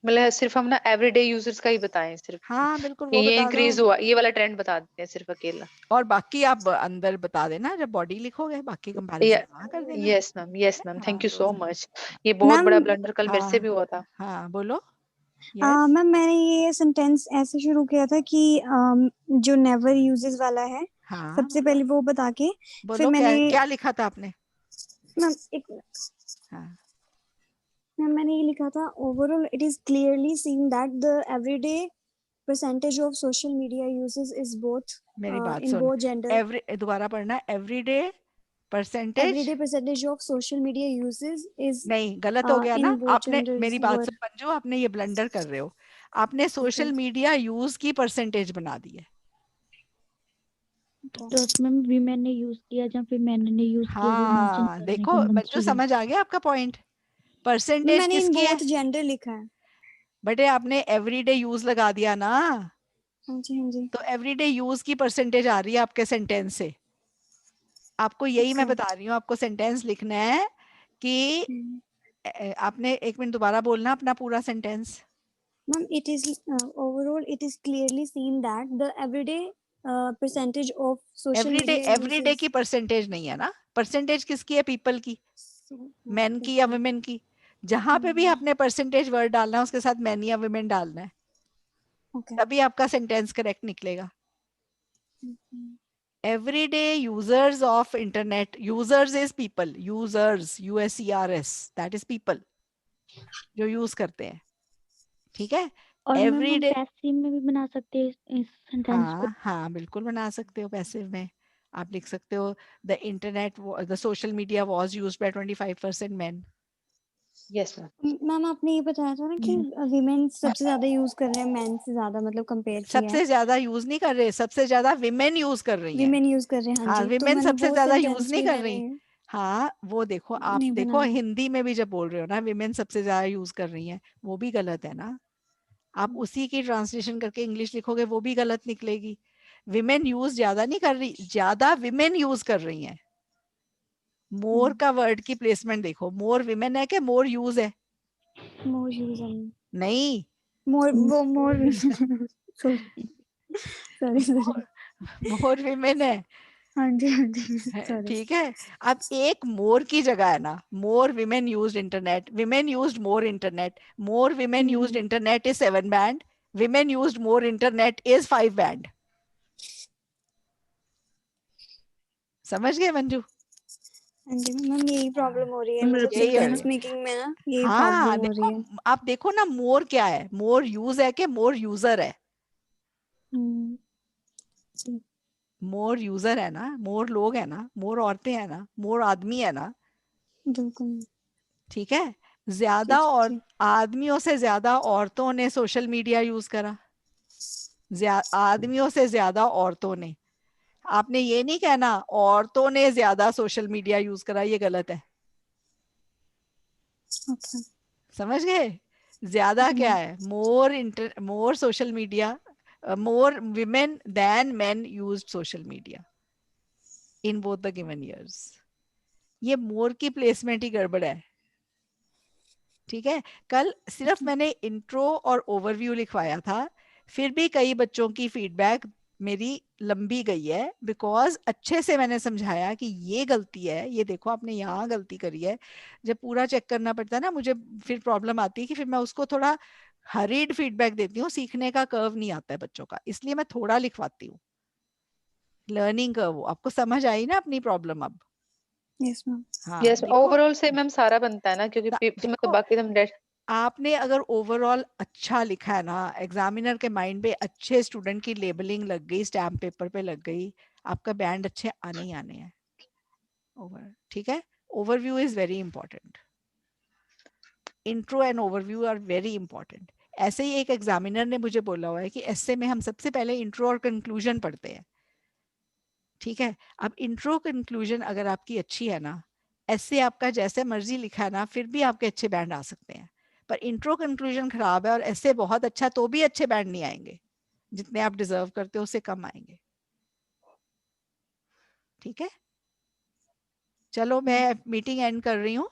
मतलब सिर्फ हम ना एवरीडे यूजर्स का ही बताएं सिर्फ। हाँ बिल्कुल, वो ये बता इंक्रीज दो। हुआ, ये वाला ट्रेंड बता देते हैं सिर्फ अकेला। और बाकी आप अंदर बता देना जब बॉडी लिखोगे, बाकी कंपैरिजन वहां कर देना। Yes ma'am, yes ma'am, thank you हाँ, सो मच। ये बहुत बड़ा ब्लंडर कल मेरे से भी हुआ था। हाँ बोलो। मैम मैंने ये सेंटेंस ऐसे शुरू किया था कि जो नेवर यूजेस वाला है, हाँ, सबसे पहले वो बता के बोलो, फिर मैंने क्या लिखा था आपने। मैम एक मैम मैंने ये लिखा था, overall it is clearly seen that the everyday percentage of social media uses is both मेरी बात इन सुन, बोथ जेंडर। दोबारा पढ़ना, everyday percentage of social media uses is, नहीं, गलत हो गया ना आपने। मेरी बात were- सुन मंजू, आपने ये ब्लंडर कर रहे हो। आपने सोशल मीडिया यूज की परसेंटेज बना दी है। तो उसमें वीमेन ने यूज किया या फिर मैन ने यूज किया वो मेंशन हाँ, करने देखो बच्चों कंपल्सरी है। समझ आ गया आपका पॉइंट। परसेंटेज मैंने इन किसकी है? बोथ जेंडर लिखा है। बेटे आपने एवरीडे यूज लगा दिया ना, हाँ जी हाँ जी। तो एवरीडे यूज की परसेंटेज आ रही है आपके सेंटेंस से। आपको यही मैं अच्छा। बता रही हूँ, आपको सेंटेंस लिखना है कि आपने 1 मिनट दोबारा बोलना अपना पूरा sentence. Ma'am, it is overall it is clearly seen that the everyday percentage of social everyday media everyday uses की परसेंटेज नहीं है ना, परसेंटेज किसकी है? पीपल की, मैन की या okay. वुमेन की। जहां पे भी आपने परसेंटेज वर्ड डालना है उसके साथ मैन या वुमेन डालना है, Okay. तभी आपका सेंटेंस करेक्ट निकलेगा। Everyday users of internet, users is people, users, USERS, that is people जो यूज करते हैं, ठीक है। और मैम हम एवरीडे, पैसिव में भी बना सकते हैं इस सेंटेंस को। हाँ हाँ बिल्कुल बना सकते हो। पैसिव में आप लिख सकते हो the internet, the social media was used by 25% main. Yes ma'am. Ma'am आपने ये बताया था ना कि वीमेन सबसे ज्यादा यूज कर रहे हैं मैन से ज्यादा, मतलब कंपेयर किया है। सबसे ज्यादा यूज नहीं कर रहे, सबसे ज्यादा विमेन यूज कर रही हैं। वीमेन यूज कर रहे हैं, हाँ हाँ, जी। तो विमेन मैंने सबसे वो ज्यादा यूज सेंटेंस नहीं भी कर मैंने रही। हाँ वो देखो, आप नहीं देखो बनाया। हिंदी में भी जब बोल रहे हो ना विमेन सबसे ज्यादा यूज कर रही हैं, वो भी गलत है ना। आप उसी की ट्रांसलेशन करके इंग्लिश लिखोगे वो भी गलत निकलेगी। विमेन यूज ज्यादा नहीं कर रही, ज्यादा विमेन यूज कर रही हैं। मोर का वर्ड की प्लेसमेंट देखो, मोर विमेन है कि मोर यूज है? मोर यूज नहीं, मोर वो मोर सॉरी सॉरी। मोर विमेन है, हाँ जी सॉरी। ठीक है। अब एक मोर की जगह है ना, more women used internet, women used more internet, more women used internet is 7 band, women used more internet is 5 band. समझ गए मंजू? हाँ जी मैम, यही प्रॉब्लम हो रही है, मतलब यही हो रही सेंटेंस है। मेकिंग में ना यही हाँ प्रॉब्लम हो रही देखो, है। आप देखो ना मोर क्या है, मोर यूज है कि मोर यूजर है? मोर यूजर है ना, मोर लोग है ना, मोर औरतें हैं ना, मोर आदमी है ना, बिल्कुल ठीक है। ज्यादा और आदमियों से ज्यादा औरतों ने सोशल मीडिया यूज करा, आदमियों से ज्यादा औरतों ने। आपने ये नहीं कहना औरतों ने ज्यादा सोशल मीडिया यूज करा, ये गलत है। Okay. समझ गए? ज्यादा क्या है, more social media, more women than men used social media in both the given years. ये मोर की प्लेसमेंट ही गड़बड़ है, ठीक है। कल सिर्फ मैंने इंट्रो और ओवरव्यू लिखवाया था, फिर भी कई बच्चों की फीडबैक मेरी लंबी गई है, बिकॉज अच्छे से मैंने समझाया कि ये गलती है, ये देखो आपने यहाँ गलती करी है। जब पूरा चेक करना पड़ता है ना मुझे, फिर प्रॉब्लम आती है कि फिर मैं उसको थोड़ा हरीड फीडबैक देती हूँ, सीखने का कर्व नहीं आता है बच्चों का, इसलिए मैं थोड़ा लिखवाती हूँ। लर्निंग कर्व आपको समझ आई ना अपनी प्रॉब्लम अब? Yes ma'am. हाँ यस, देखो, ओवरऑल से मैम सारा बनता है ना, क्योंकि मतलब देखो बाकी हम आपने अगर ओवरऑल अच्छा लिखा है ना, एग्जामिनर के माइंड पे अच्छे स्टूडेंट की लेबलिंग लग गई, स्टैम्प पेपर पे लग गई, आपका बैंड अच्छे आने ही आने हैं। ओवर, ठीक है। Overview is very important, intro and overview are very important. ऐसे ही एक एग्जामिनर ने मुझे बोला हुआ है कि एस्से में हम सबसे पहले इंट्रो और कंक्लूजन पढ़ते हैं, ठीक है। अब इंट्रो कंक्लूजन अगर आपकी अच्छी है ना, एस्से आपका जैसे मर्जी लिखा है ना, फिर भी आपके अच्छे बैंड आ सकते हैं। पर इंट्रो कंक्लूजन खराब है और एस्से बहुत अच्छा, तो भी अच्छे बैंड नहीं आएंगे, जितने आप डिजर्व करते हो उससे कम आएंगे, ठीक है। चलो मैं मीटिंग एंड कर रही हूँ,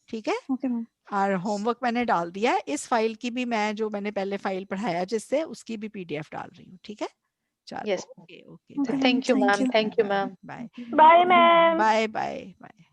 ठीक है। Okay ma'am. और होमवर्क मैंने डाल दिया है, इस फाइल की भी मैं जो मैंने पहले फाइल पढ़ाया जिससे, उसकी भी पीडीएफ डाल रही हूँ, ठीक है। चलो yes. Okay okay, thank you ma'am, thank you ma'am. Bye bye ma'am. Bye bye bye.